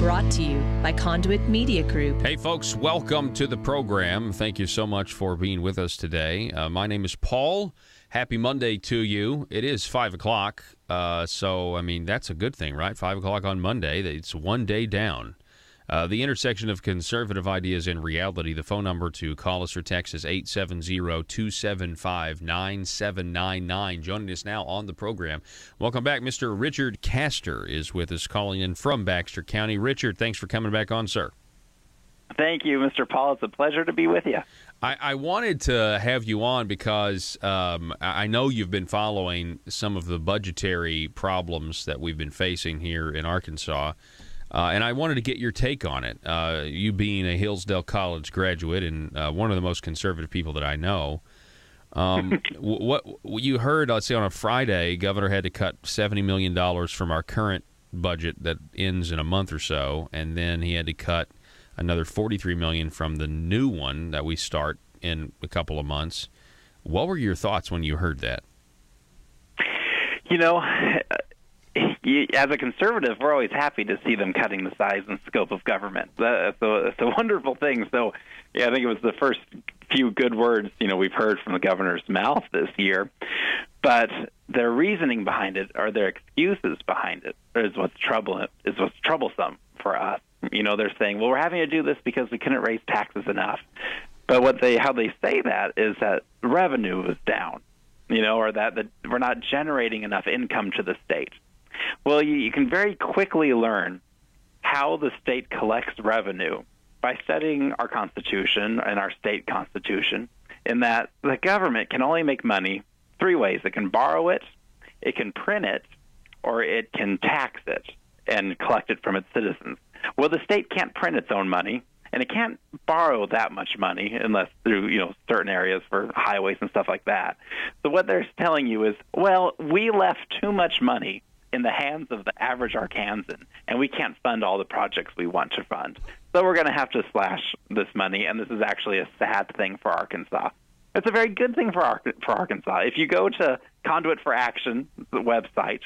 Brought to you by Conduit Media Group. Hey, folks, welcome to the program. Thank you so much for being with us today. My name is Paul. Happy Monday to you. It is 5 o'clock, so, I mean, that's a good thing, right? 5 o'clock on Monday. It's one day down. The intersection of conservative ideas and reality. The phone number to call us or text is 870-275-9799. Joining us now on the program. Welcome back. Mr. Richard Castor is with us, calling in from Baxter County. Richard, thanks for coming back on, sir. Thank you, Mr. Paul. It's a pleasure to be with you. I wanted to have you on because I know you've been following some of the budgetary problems that we've been facing here in Arkansas. And I wanted to get your take on it. You being a Hillsdale College graduate and one of the most conservative people that I know, what you heard, let's say on a Friday, Governor had to cut $70 million from our current budget that ends in a month or so, and then he had to cut another $43 million from the new one that we start in a couple of months. What were your thoughts when you heard that? You know, as a conservative, we're always happy to see them cutting the size and scope of government. It's a wonderful thing. So, yeah, I think it was the first few good words, we've heard from the governor's mouth this year. But their reasoning behind it, or their excuses behind it, is what's troublesome for us. They're saying, well, we're having to do this because we couldn't raise taxes enough. But how they say that is that revenue is down, or that we're not generating enough income to the state. Well, you can very quickly learn how the state collects revenue by studying our Constitution and our state Constitution, in that the government can only make money three ways. It can borrow it, it can print it, or it can tax it and collect it from its citizens. Well, the state can't print its own money, and it can't borrow that much money unless through, certain areas for highways and stuff like that. So what they're telling you is, well, we left too much money in the hands of the average Arkansan, and we can't fund all the projects we want to fund. So we're going to have to slash this money, and this is actually a sad thing for Arkansas. It's a very good thing for Arkansas. If you go to Conduit for Action, the website,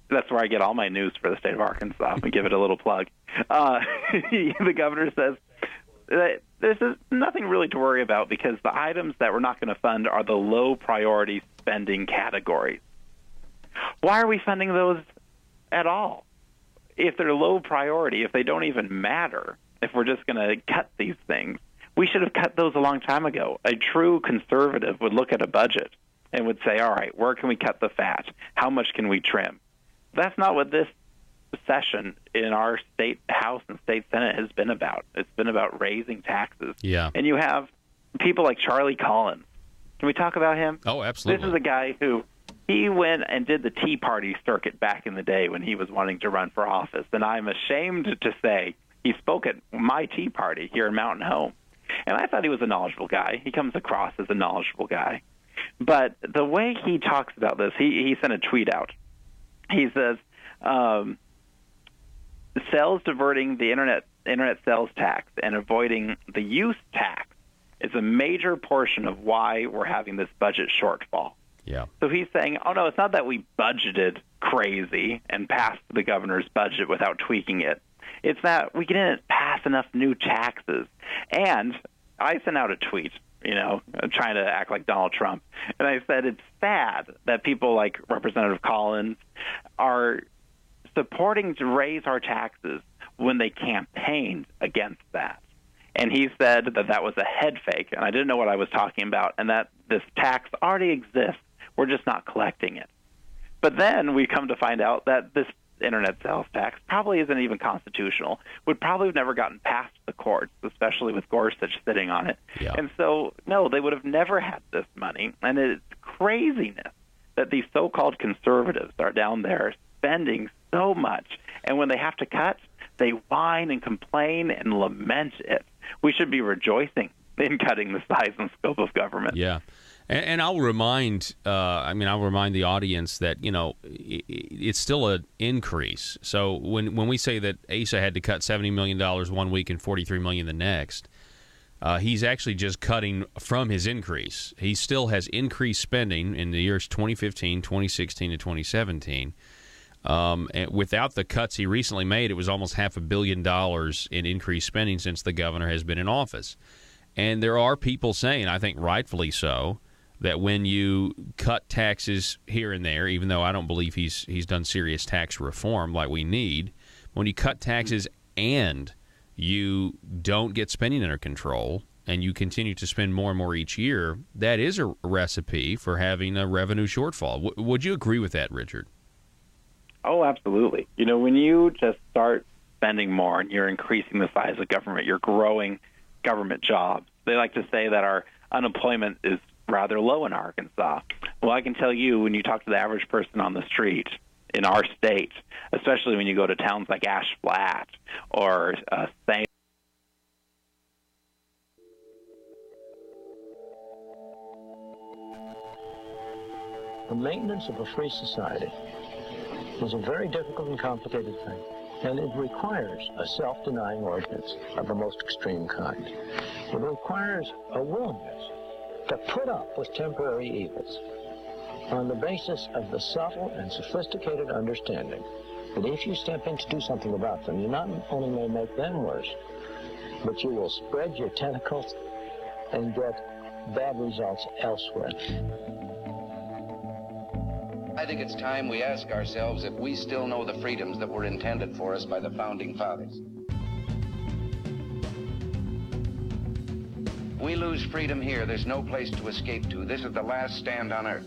that's where I get all my news for the state of Arkansas. I give it a little plug. The governor says there's nothing really to worry about because the items that we're not going to fund are the low priority spending categories. Why are we funding those at all? If they're low priority, if they don't even matter, if we're just going to cut these things, we should have cut those a long time ago. A true conservative would look at a budget and would say, all right, where can we cut the fat? How much can we trim? That's not what this session in our state House and state Senate has been about. It's been about raising taxes. Yeah. And you have people like Charlie Collins. Can we talk about him? Oh, absolutely. This is a guy who he went and did the Tea Party circuit back in the day when he was wanting to run for office. And I'm ashamed to say he spoke at my Tea Party here in Mountain Home. And I thought he was a knowledgeable guy. He comes across as a knowledgeable guy. But the way he talks about this, he sent a tweet out. He says, sales diverting the internet sales tax and avoiding the use tax is a major portion of why we're having this budget shortfall. Yeah. So he's saying, oh, no, it's not that we budgeted crazy and passed the governor's budget without tweaking it. It's that we didn't pass enough new taxes. And I sent out a tweet, trying to act like Donald Trump. And I said it's sad that people like Representative Collins are supporting to raise our taxes when they campaigned against that. And he said that was a head fake, and I didn't know what I was talking about, and that this tax already exists. We're just not collecting it. But then we come to find out that this internet sales tax probably isn't even constitutional, would probably have never gotten past the courts, especially with Gorsuch sitting on it. Yeah. And so, no, they would have never had this money. And it's craziness that these so-called conservatives are down there spending so much. And when they have to cut, they whine and complain and lament it. We should be rejoicing in cutting the size and scope of government. Yeah. And I'll remind the audience that, it's still an increase. So when we say that ASA had to cut $70 million one week and $43 million the next, he's actually just cutting from his increase. He still has increased spending in the years 2015, 2016, and 2017. And without the cuts he recently made, it was almost $500 million in increased spending since the governor has been in office. And there are people saying, I think rightfully so, that when you cut taxes here and there, even though I don't believe he's done serious tax reform like we need, when you cut taxes and you don't get spending under control and you continue to spend more and more each year, that is a recipe for having a revenue shortfall. Would you agree with that, Richard? Oh, absolutely. When you just start spending more and you're increasing the size of government, you're growing government jobs. They like to say that our unemployment is rather low in Arkansas. Well, I can tell you, when you talk to the average person on the street in our state, especially when you go to towns like Ash Flat or St. The maintenance of a free society is a very difficult and complicated thing, and it requires a self-denying ordinance of the most extreme kind. It requires a willingness to put up with temporary evils on the basis of the subtle and sophisticated understanding that if you step in to do something about them, you not only may make them worse, but you will spread your tentacles and get bad results elsewhere. I think it's time we ask ourselves if we still know the freedoms that were intended for us by the Founding Fathers. We lose freedom here, there's no place to escape to. This is the last stand on earth.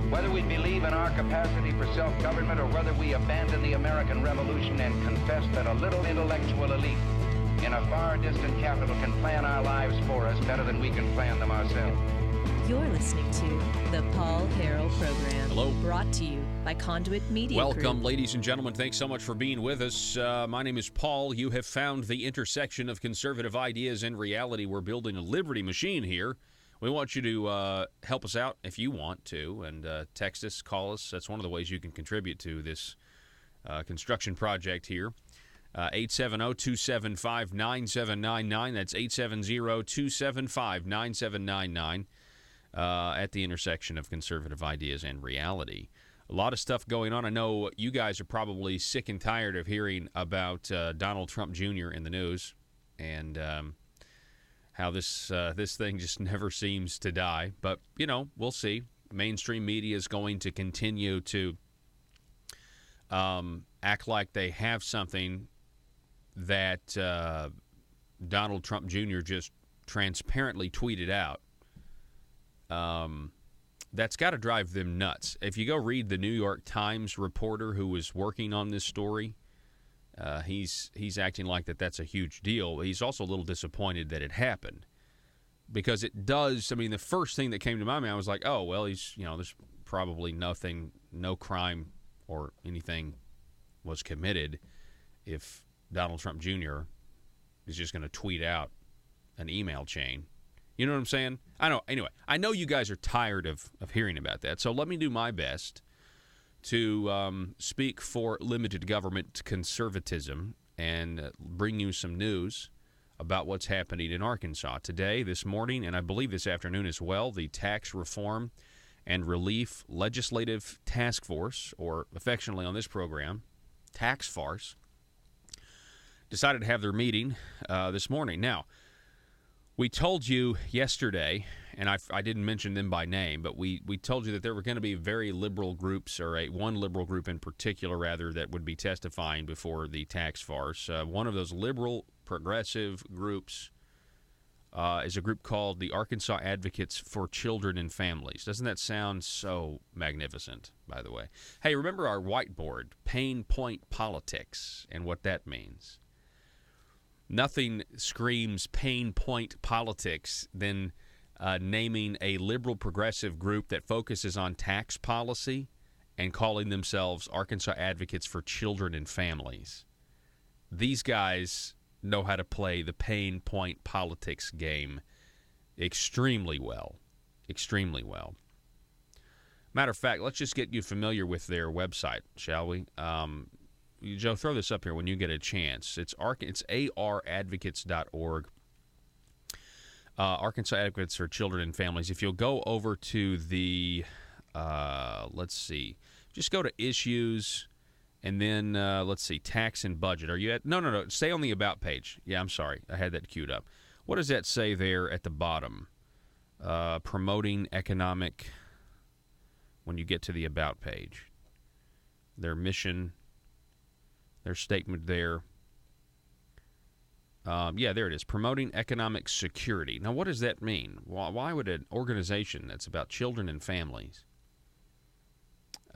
Whether we believe in our capacity for self-government or whether we abandon the American Revolution and confess that a little intellectual elite in a far distant capital can plan our lives for us better than we can plan them ourselves. You're listening to the Paul Harrell Program. Hello. Brought to you by Conduit Media Welcome, Group. ladies and gentlemen. Thanks so much for being with us. My name is Paul. You have found the intersection of conservative ideas and reality. We're building a liberty machine here. We want you to help us out if you want to, and text us, call us. That's one of the ways you can contribute to this construction project here. 870-275-9799. That's 870-275-9799. At the intersection of conservative ideas and reality. A lot of stuff going on. I know you guys are probably sick and tired of hearing about Donald Trump Jr. in the news and how this thing just never seems to die. But, we'll see. Mainstream media is going to continue to act like they have something that Donald Trump Jr. just transparently tweeted out. That's got to drive them nuts. If you go read the New York Times reporter who was working on this story, he's acting like that's a huge deal. He's also a little disappointed that it happened because it does. I mean, the first thing that came to my mind was like, oh, well, there's probably no crime or anything was committed if Donald Trump Jr. is just going to tweet out an email chain. You know what I'm saying? I know. Anyway, I know you guys are tired of hearing about that, so let me do my best to speak for limited government conservatism and bring you some news about what's happening in Arkansas today, this morning, and I believe this afternoon as well. The Tax Reform and Relief Legislative Task Force, or affectionately on this program, Tax Farce, decided to have their meeting this morning. Now, we told you yesterday, and I didn't mention them by name, but we told you that there were going to be very liberal groups, or one liberal group in particular, rather, that would be testifying before the tax farce. One of those liberal progressive groups is a group called the Arkansas Advocates for Children and Families. Doesn't that sound so magnificent, by the way? Hey, remember our whiteboard, Pain Point Politics, and what that means? Nothing screams pain point politics than naming a liberal progressive group that focuses on tax policy and calling themselves Arkansas Advocates for Children and Families. These guys know how to play the pain point politics game extremely well. Extremely well. Matter of fact, let's just get you familiar with their website, shall we? Joe, throw this up here when you get a chance. It's aradvocates.org. Arkansas Advocates for Children and Families. If you'll go over to the, let's see, Just go to issues, and then let's see, tax and budget. Are you at? No. Stay on the About page. Yeah, I'm sorry. I had that queued up. What does that say there at the bottom? Promoting economic, when you get to the About page. Their mission, their statement there. Yeah, there it is. Promoting economic security. Now, what does that mean? Why would an organization that's about children and families?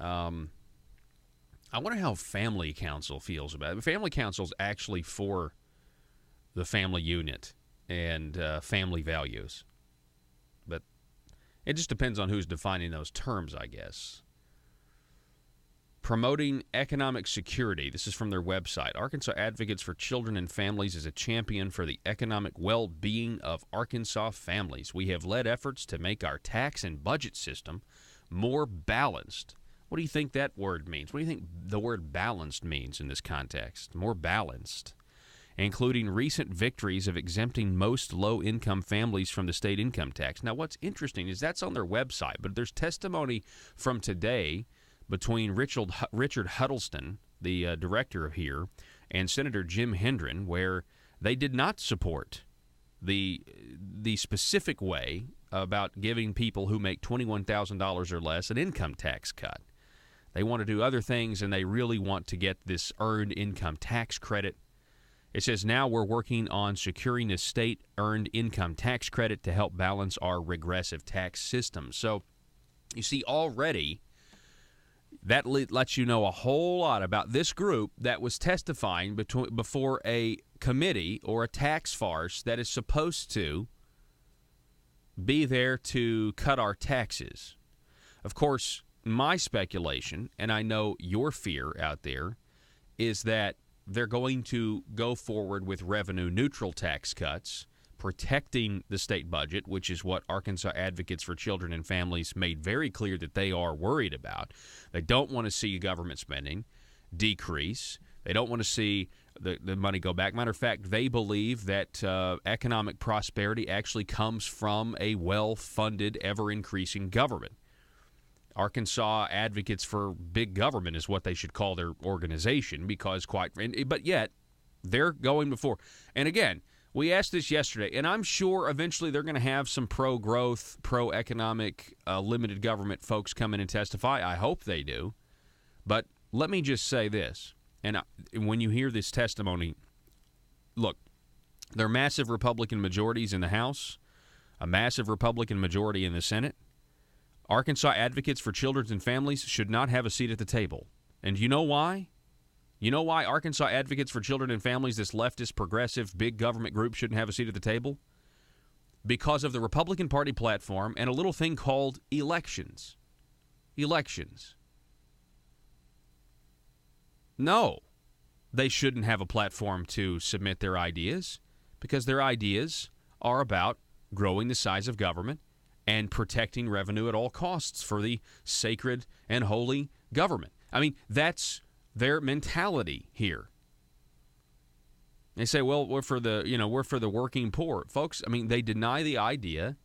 I wonder how Family Council feels about it. Family Council is actually for the family unit and family values. But it just depends on who's defining those terms, I guess. Promoting economic security. This is from their website. Arkansas Advocates for Children and Families is a champion for the economic well-being of Arkansas families. We have led efforts to make our tax and budget system more balanced. What do you think that word means? What do you think the word balanced means in this context? More balanced. Including recent victories of exempting most low-income families from the state income tax. Now, what's interesting is that's on their website, but there's testimony from today between Richard Huddleston, the director here, and Senator Jim Hendren, where they did not support the specific way about giving people who make $21,000 or less an income tax cut. They want to do other things, and they really want to get this earned income tax credit. It says, now we're working on securing a state earned income tax credit to help balance our regressive tax system. So you see, already that lets you know a whole lot about this group that was testifying before a committee or a tax farce that is supposed to be there to cut our taxes. Of course, my speculation, and I know your fear out there, is that they're going to go forward with revenue-neutral tax cuts, protecting the state budget, which is what Arkansas Advocates for Children and Families made very clear that they are worried about. They don't want to see government spending decrease. They don't want to see the money go back. Matter of fact, they believe that economic prosperity actually comes from a well-funded, ever-increasing government. Arkansas Advocates for Big Government is what they should call their organization, because but yet they're going before. And again, we asked this yesterday, and I'm sure eventually they're going to have some pro-growth, pro-economic, limited government folks come in and testify. I hope they do. But let me just say this, and when you hear this testimony, look, there are massive Republican majorities in the House, a massive Republican majority in the Senate. Arkansas Advocates for Children and Families should not have a seat at the table. And you know why? You know why Arkansas Advocates for Children and Families, this leftist, progressive, big government group, shouldn't have a seat at the table? Because of the Republican Party platform and a little thing called elections. Elections. No, they shouldn't have a platform to submit their ideas, because their ideas are about growing the size of government and protecting revenue at all costs for the sacred and holy government. I mean, that's their mentality here. They say, well, we're for the working poor. Folks, I mean, they deny the idea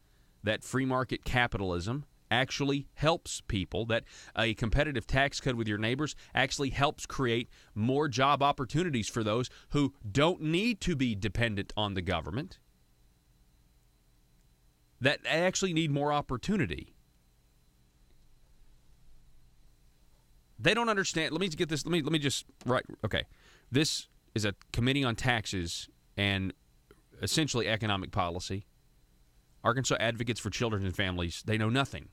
that free market capitalism actually helps people, that a competitive tax cut with your neighbors actually helps create more job opportunities for those who don't need to be dependent on the government, that actually need more opportunity. They don't understand. Let me get this. Let me just right. Okay, this is a committee on taxes and essentially economic policy. Arkansas Advocates for Children and Families, they know nothing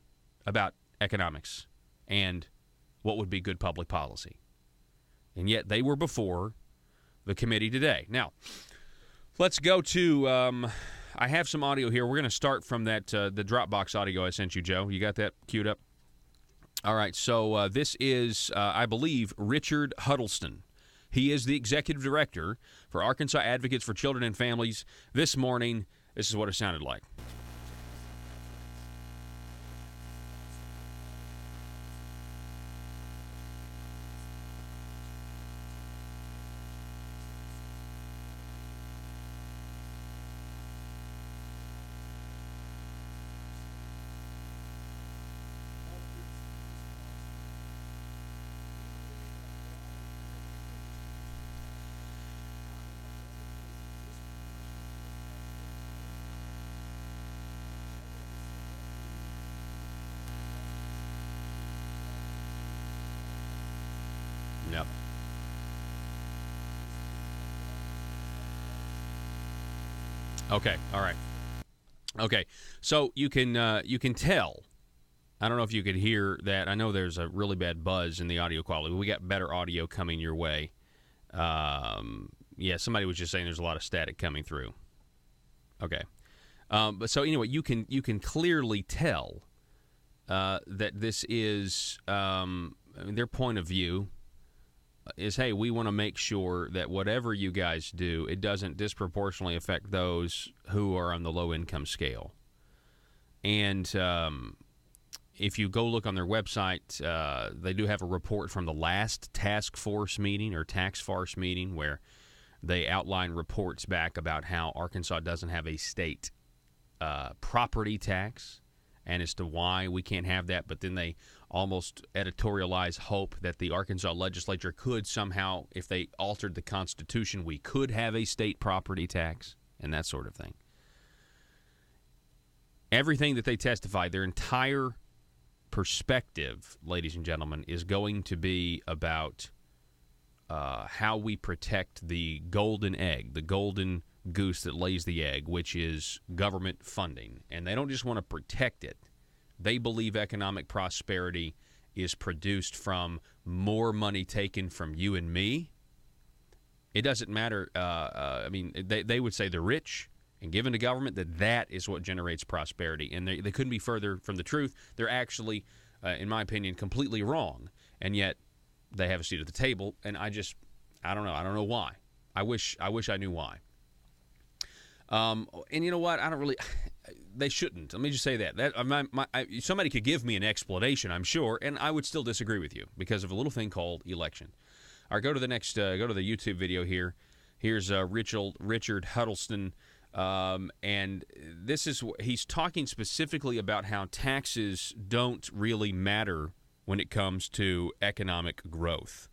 about economics and what would be good public policy, and yet they were before the committee today. Now, let's go to. I have some audio here. We're going to start from that the Dropbox audio I sent you, Joe. You got that queued up? All right, so this is, I believe, Richard Huddleston. He is the executive director for Arkansas Advocates for Children and Families. This morning, this is what it sounded like. Yep. Okay. All right. Okay. So you can tell. I don't know if you could hear that. I know there's a really bad buzz in the audio quality. We got better audio coming your way. Yeah, somebody was just saying there's a lot of static coming through. Okay. But so anyway, you can clearly tell that this is their point of view is, hey, we want to make sure that whatever you guys do, it doesn't disproportionately affect those who are on the low income scale. And if you go look on their website, they do have a report from the last task force meeting or tax force meeting where they outline reports back about how Arkansas doesn't have a state property tax and as to why we can't have that. But then they almost editorialize hope that the Arkansas legislature could somehow, if they altered the Constitution, we could have a state property tax and that sort of thing. Everything that they testify, their entire perspective, ladies and gentlemen, is going to be about how we protect the golden egg, the golden goose that lays the egg, which is government funding. And they don't just want to protect it. They believe economic prosperity is produced from more money taken from you and me. It doesn't matter. I mean, they would say the rich and given to government, that is what generates prosperity. And they couldn't be further from the truth. They're actually, in my opinion, completely wrong. And yet they have a seat at the table. And I don't know. I don't know why. I wish I knew why. And you know what? They shouldn't. Let me just say that. Somebody could give me an explanation, I'm sure, and I would still disagree with you because of a little thing called election. All right, go to the next, go to the YouTube video here. Here's Richard Huddleston, and he's talking specifically about how taxes don't really matter when it comes to economic growth.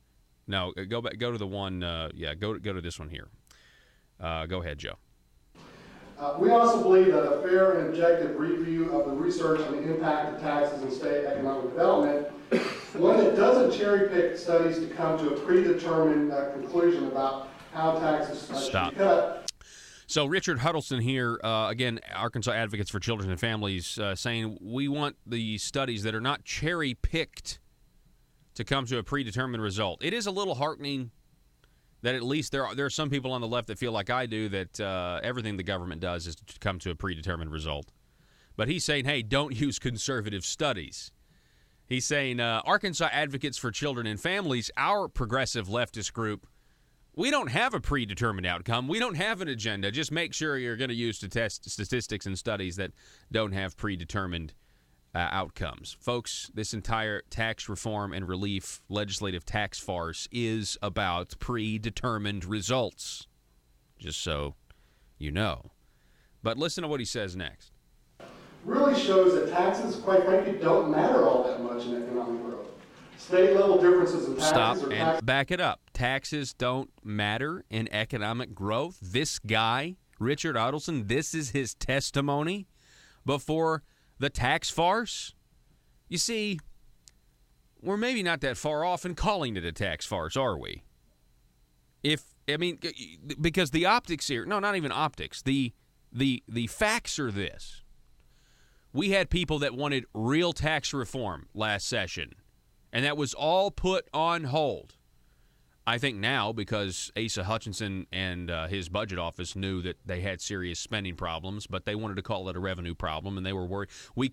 Now, go to the one, go to this one here. Go ahead, Joe. We also believe that a fair and objective review of the research on the impact of taxes on state economic development, one that doesn't cherry pick studies to come to a predetermined conclusion about how taxes should be cut. So Richard Huddleston here, again, Arkansas Advocates for Children and Families, saying we want the studies that are not cherry picked to come to a predetermined result. It is a little heartening that at least there are some people on the left that feel like I do, that everything the government does is to come to a predetermined result. But he's saying, hey, don't use conservative studies. He's saying Arkansas Advocates for Children and Families, our progressive leftist group, we don't have a predetermined outcome. We don't have an agenda. Just make sure you're going to use statistics and studies that don't have predetermined outcomes. Folks, this entire tax reform and relief legislative tax farce is about predetermined results, just so you know. But listen to what he says next. Really shows that taxes, quite frankly, don't matter all that much in economic growth. State-level differences in taxes Stop and back it up. Taxes don't matter in economic growth. This guy, Richard Huddleston, this is his testimony before the tax farce? You see, we're maybe not that far off in calling it a tax farce, are we? Because the optics here, no, not even optics, the facts are this. We had people that wanted real tax reform last session, and that was all put on hold. I think now, because Asa Hutchinson and his budget office knew that they had serious spending problems, but they wanted to call it a revenue problem, and they were worried. We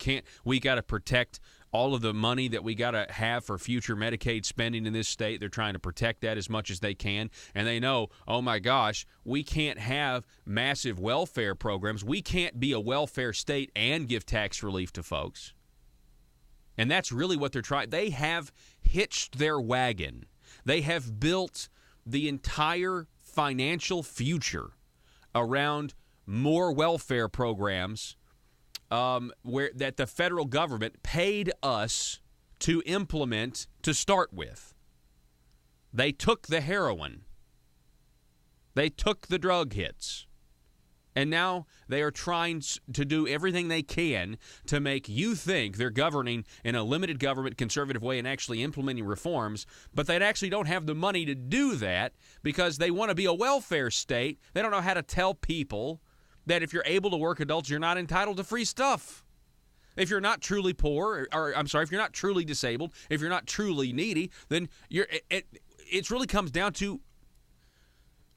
got to protect all of the money that we got to have for future Medicaid spending in this state. They're trying to protect that as much as they can, and they know, oh my gosh, we can't have massive welfare programs. We can't be a welfare state and give tax relief to folks. And that's really what they're trying. They have hitched their wagon. They have built the entire financial future around more welfare programs where that the federal government paid us to implement to start with. They took the heroin. They took the drug hits. And now they are trying to do everything they can to make you think they're governing in a limited government conservative way and actually implementing reforms, but they actually don't have the money to do that because they want to be a welfare state. They don't know how to tell people that if you're able to work adults, you're not entitled to free stuff. If you're not truly poor, if you're not truly disabled, if you're not truly needy, then it really comes down to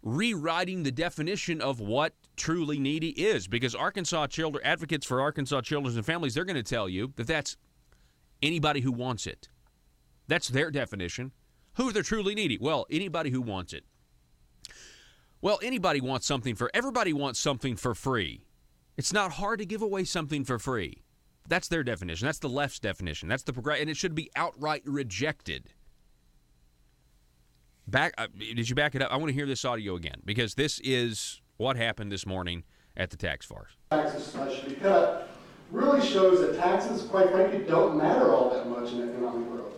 rewriting the definition of what truly needy is, because advocates for Arkansas children and families, they're going to tell you that that's anybody who wants it. That's their definition. Who are the truly needy? Well, anybody who wants it. Well, everybody wants something for free. It's not hard to give away something for free. That's their definition. That's the left's definition. That's the and it should be outright rejected. Did you back it up? I want to hear this audio again, because this is what happened this morning at the tax farce. Taxes should be cut really shows that taxes, quite frankly, don't matter all that much in economic growth.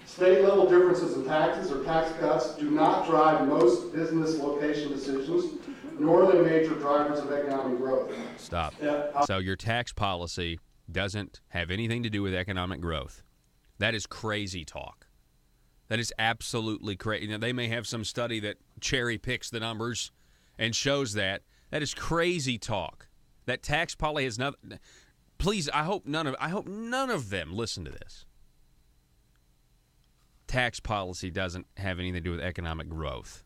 State-level differences in taxes or tax cuts do not drive most business location decisions, nor are they major drivers of economic growth. Stop. So your tax policy doesn't have anything to do with economic growth. That is crazy talk. That is absolutely crazy. Now, they may have some study that cherry picks the numbers and shows that. That is crazy talk. That tax policy has nothing. Please, I hope none of them listen to this. Tax policy doesn't have anything to do with economic growth.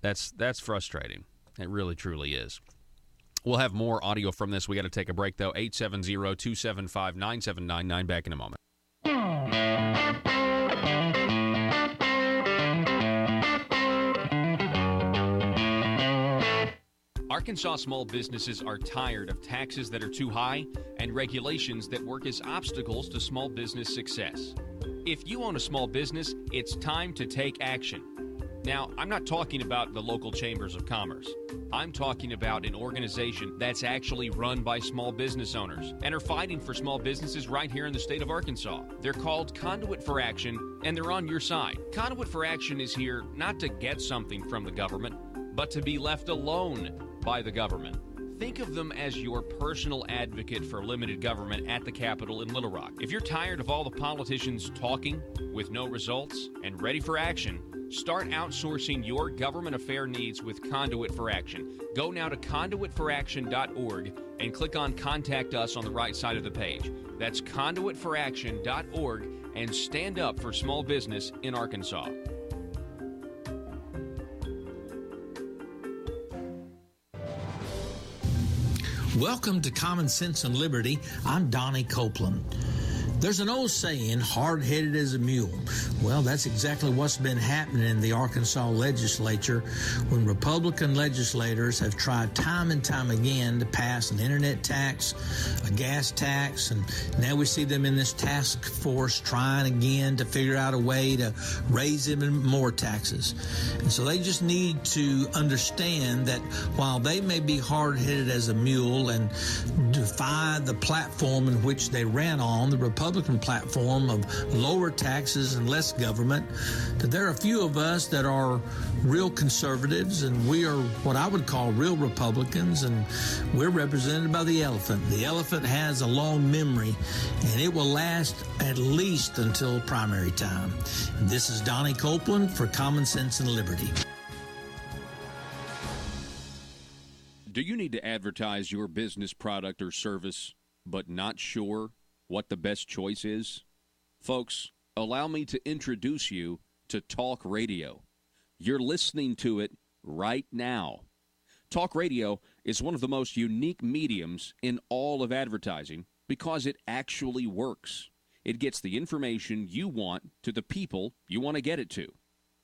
That's frustrating. It really, truly is. We'll have more audio from this. We got to take a break, though. 870-275-9799. Back in a moment. Arkansas small businesses are tired of taxes that are too high and regulations that work as obstacles to small business success. If you own a small business, it's time to take action. Now, I'm not talking about the local chambers of commerce. I'm talking about an organization that's actually run by small business owners and are fighting for small businesses right here in the state of Arkansas. They're called Conduit for Action, and they're on your side. Conduit for Action is here not to get something from the government, but to be left alone by the government. Think of them as your personal advocate for limited government at the Capitol in Little Rock. If you're tired of all the politicians talking with no results and ready for action, start outsourcing your government affair needs with Conduit for Action. Go now to conduitforaction.org and click on Contact Us on the right side of the page. That's conduitforaction.org, and stand up for small business in Arkansas. Welcome to Common Sense and Liberty. I'm Donnie Copeland. There's an old saying, hard-headed as a mule. Well, that's exactly what's been happening in the Arkansas legislature when Republican legislators have tried time and time again to pass an internet tax, a gas tax, and now we see them in this task force trying again to figure out a way to raise even more taxes. And so they just need to understand that while they may be hard-headed as a mule and defy the platform in which they ran on, the Republican platform of lower taxes and less government, that there are a few of us that are real conservatives, and we are what I would call real Republicans, and we're represented by the elephant. The elephant has a long memory, and it will last at least until primary time. This is Donnie Copeland for Common Sense and Liberty. Do you need to advertise your business product or service, but not sure what the best choice is? Folks, allow me to introduce you to talk radio. You're listening to it right now. Talk radio is one of the most unique mediums in all of advertising because it actually works. It gets the information you want to the people you want to get it to.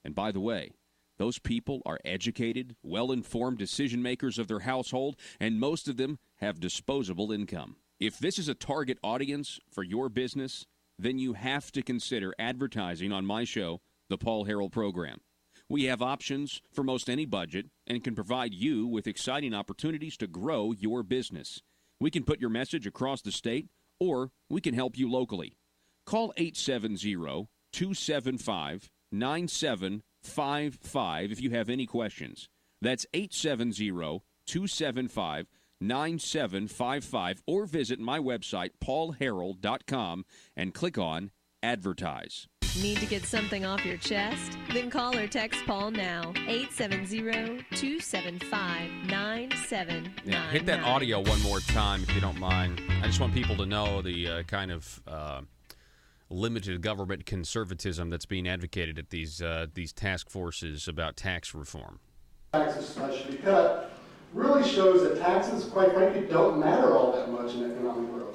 And by the way, those people are educated, well-informed decision makers of their household, and most of them have disposable income. If this is a target audience for your business, then you have to consider advertising on my show, The Paul Harrell Program. We have options for most any budget and can provide you with exciting opportunities to grow your business. We can put your message across the state, or we can help you locally. Call 870-275-9755 if you have any questions. That's 870 877-275-9755 or visit my website, paulharrell.com, and click on Advertise. Need to get something off your chest? Then call or text Paul now. 870-275-9799. Yeah, hit that audio one more time if you don't mind. I just want people to know the kind of limited government conservatism that's being advocated at these task forces about tax reform. Taxes should be cut really shows that taxes, quite frankly, don't matter all that much in economic growth.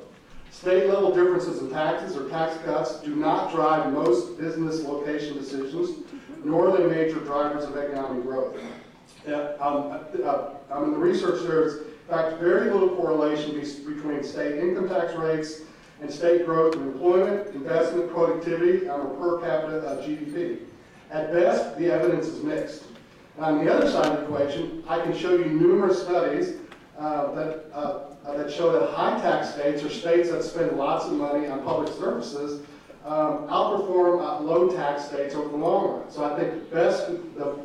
State-level differences in taxes or tax cuts do not drive most business location decisions, nor are they major drivers of economic growth. The research shows, in fact, very little correlation between state income tax rates and state growth in employment, investment, productivity, and per capita GDP. At best, the evidence is mixed. And on the other side of the equation, I can show you numerous studies that show that high-tax states, or states that spend lots of money on public services, outperform low-tax states over the long run. So I think the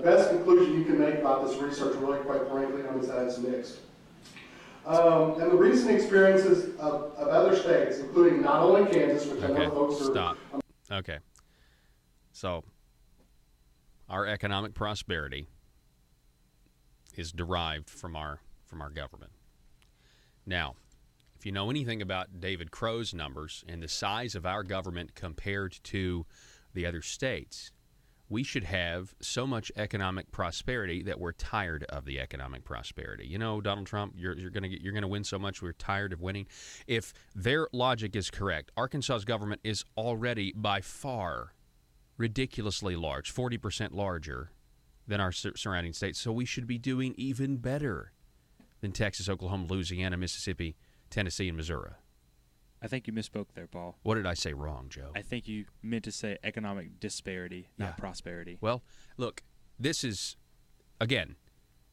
best conclusion you can make about this research, really, quite frankly, is that it's mixed. And the recent experiences of other states, including not only Kansas, which I know folks are... Stop. Okay. So, our economic prosperity is derived from our government. Now, if you know anything about David Crow's numbers and the size of our government compared to the other states, we should have so much economic prosperity that we're tired of the economic prosperity. You know, Donald Trump, you're going to win so much we're tired of winning. If their logic is correct, Arkansas's government is already by far ridiculously large, 40% larger than our surrounding states. So we should be doing even better than Texas, Oklahoma, Louisiana, Mississippi, Tennessee, and Missouri. I think you misspoke there, Paul. What did I say wrong, Joe? I think you meant to say economic disparity, not prosperity. Well, look, this is, again,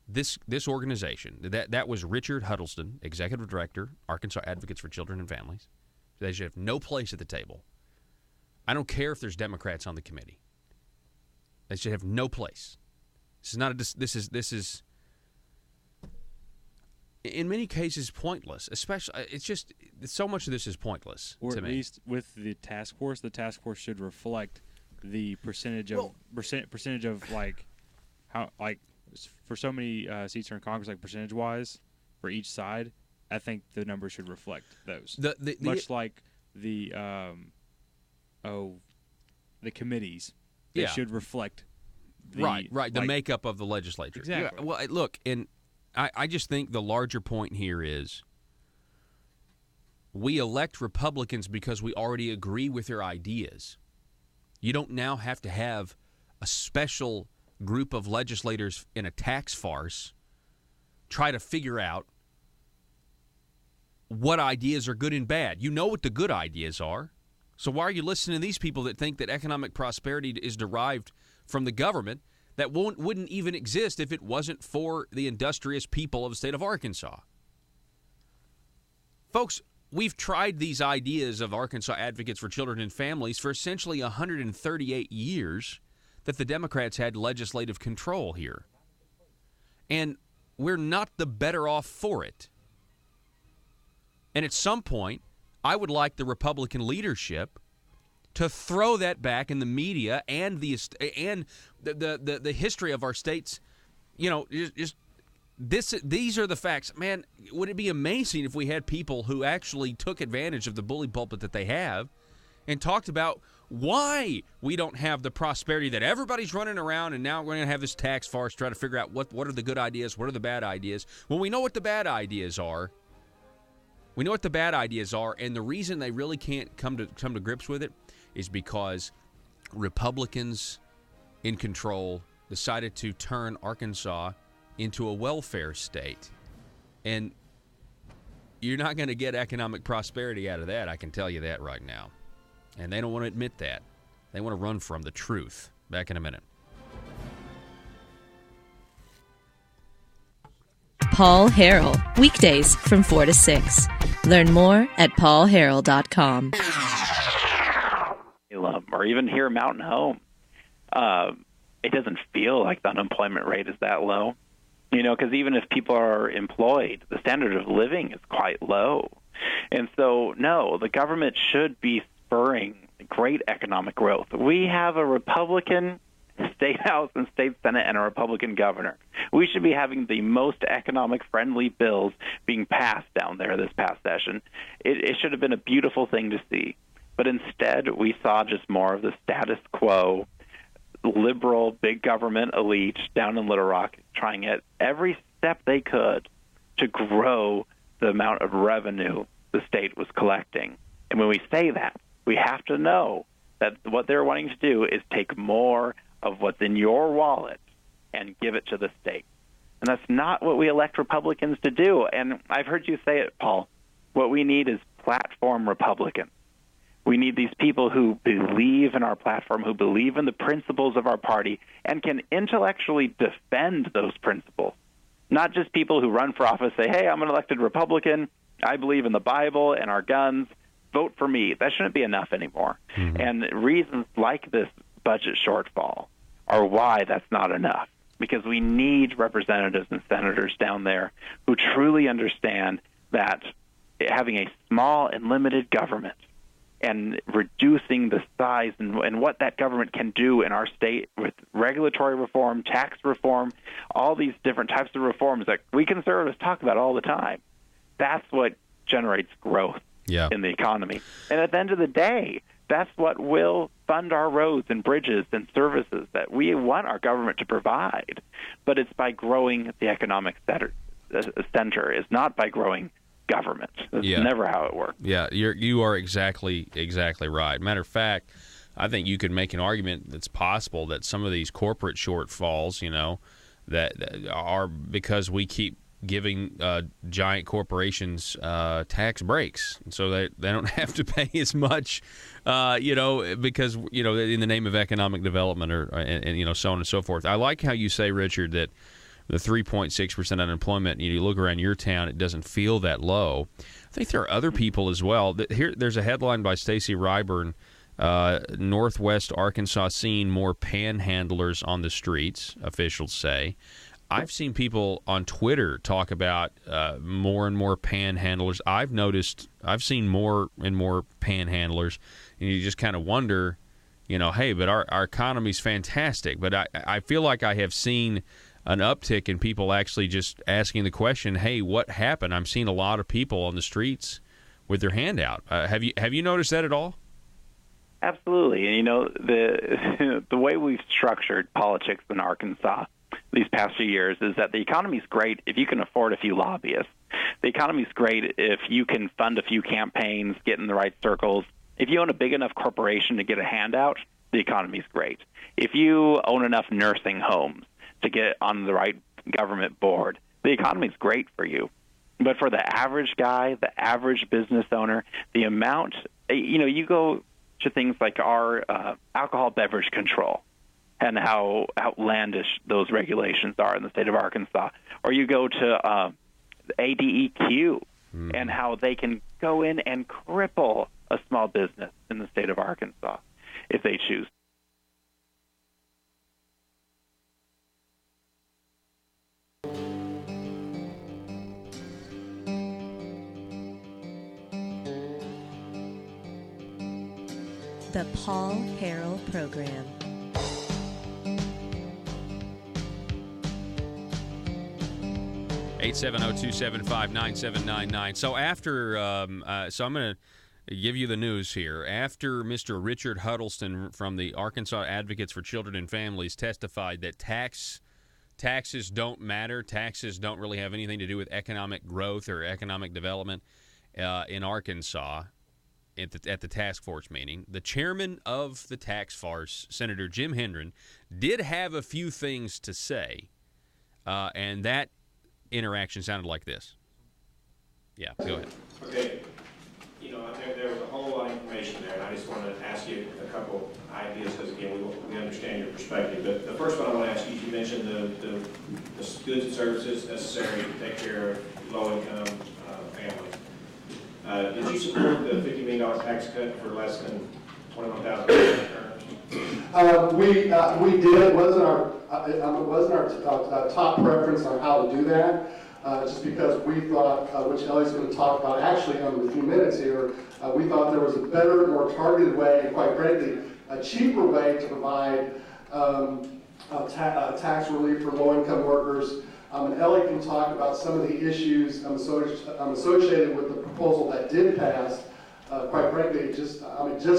this organization, that was Richard Huddleston, Executive Director, Arkansas Advocates for Children and Families. They should have no place at the table. I don't care if there's Democrats on the committee. They should have no place. This is not this is in many cases pointless. Especially, it's just so much of this is pointless. Or to at me. least with the task force should reflect the percentage of percentage of like how like for so many seats are in Congress, like percentage wise for each side. I think the numbers should reflect those. Much like the committees, they should reflect. Right. The makeup of the legislature. Exactly. Yeah, well, look, and I just think the larger point here is we elect Republicans because we already agree with their ideas. You don't now have to have a special group of legislators in a tax farce try to figure out what ideas are good and bad. You know what the good ideas are. So why are you listening to these people that think that economic prosperity is derived from the government that wouldn't even exist if it wasn't for the industrious people of the state of Arkansas? Folks, we've tried these ideas of Arkansas Advocates for Children and Families for essentially 138 years that the Democrats had legislative control here. And we're not the better off for it. And at some point, I would like the Republican leadership to throw that back in the media and the history of our states. You know, these are the facts. Man, would it be amazing if we had people who actually took advantage of the bully pulpit that they have and talked about why we don't have the prosperity that everybody's running around, and now we're going to have this tax farce trying to figure out what are the good ideas, what are the bad ideas. Well, we know what the bad ideas are. We know what the bad ideas are, and the reason they really can't come to grips with it is because Republicans in control decided to turn Arkansas into a welfare state. And you're not going to get economic prosperity out of that, I can tell you that right now. And they don't want to admit that. They want to run from the truth. Back in a minute. Paul Harrell, weekdays from 4 to 6. Learn more at paulharrell.com. Or even here at Mountain Home, it doesn't feel like the unemployment rate is that low. because even if people are employed, the standard of living is quite low. And so, no, the government should be spurring great economic growth. We have a Republican state house and state senate and a Republican governor. We should be having the most economic-friendly bills being passed down there this past session. It should have been a beautiful thing to see. But instead, we saw just more of the status quo, liberal, big government elite down in Little Rock trying at every step they could to grow the amount of revenue the state was collecting. And when we say that, we have to know that what they're wanting to do is take more of what's in your wallet and give it to the state. And that's not what we elect Republicans to do. And I've heard you say it, Paul. What we need is platform Republicans. We need these people who believe in our platform, who believe in the principles of our party, and can intellectually defend those principles. Not just people who run for office say, hey, I'm an elected Republican, I believe in the Bible and our guns, vote for me. That shouldn't be enough anymore. Mm-hmm. And reasons like this budget shortfall are why that's not enough, because we need representatives and senators down there who truly understand that having a small and limited government and reducing the size and what that government can do in our state with regulatory reform, tax reform, all these different types of reforms that we conservatives talk about all the time, that's what generates growth in the economy. And at the end of the day, that's what will fund our roads and bridges and services that we want our government to provide. But it's by growing the economic center. It's not by growing government. That's never how it works. Yeah, you are exactly right. Matter of fact, I think you could make an argument that's possible that some of these corporate shortfalls, that are because we keep giving giant corporations tax breaks, so they don't have to pay as much, because in the name of economic development and so on and so forth. I like how you say, Richard, that the 3.6% unemployment, you look around your town, it doesn't feel that low. I think there are other people as well. There's a headline by Stacy Ryburn, Northwest Arkansas seeing more panhandlers on the streets, officials say. I've seen people on Twitter talk about more and more panhandlers. I've seen more and more panhandlers, and you just kind of wonder, hey, but our economy's fantastic. But I feel like I have seen an uptick in people actually just asking the question, hey, what happened? I'm seeing a lot of people on the streets with their hand out. Have you noticed that at all? Absolutely. And, the way we've structured politics in Arkansas these past few years is that the economy's great if you can afford a few lobbyists. The economy's great if you can fund a few campaigns, get in the right circles. If you own a big enough corporation to get a handout, the economy's great. If you own enough nursing homes to get on the right government board, the economy's great for you. But for the average guy, the average business owner, the amount, you go to things like our alcohol beverage control and how outlandish those regulations are in the state of Arkansas. Or you go to ADEQ and how they can go in and cripple a small business in the state of Arkansas if they choose. The Paul Harrell Program. (870-275-9799). So after, so I'm going to give you the news here. After Mr. Richard Huddleston from the Arkansas Advocates for Children and Families testified that taxes don't matter, taxes don't really have anything to do with economic growth or economic development in Arkansas. At the task force meeting, the chairman of the task force, Senator Jim Hendren, did have a few things to say, and that interaction sounded like this. Yeah, go ahead. Okay, there was a whole lot of information there, and I just want to ask you a couple ideas because, again, we understand your perspective. But the first one I want to ask you, you mentioned the goods and services necessary to take care of low-income families. Did you support the $50 million tax cut for less than $21,000 returns? We did. It wasn't it wasn't our top preference on how to do that, just because we thought, which Ellie's going to talk about actually in a few minutes here, we thought there was a better, more targeted way, and quite frankly, a cheaper way to provide tax relief for low-income workers. And Ellie can talk about some of the issues associated with the proposal that did pass. Quite frankly, it just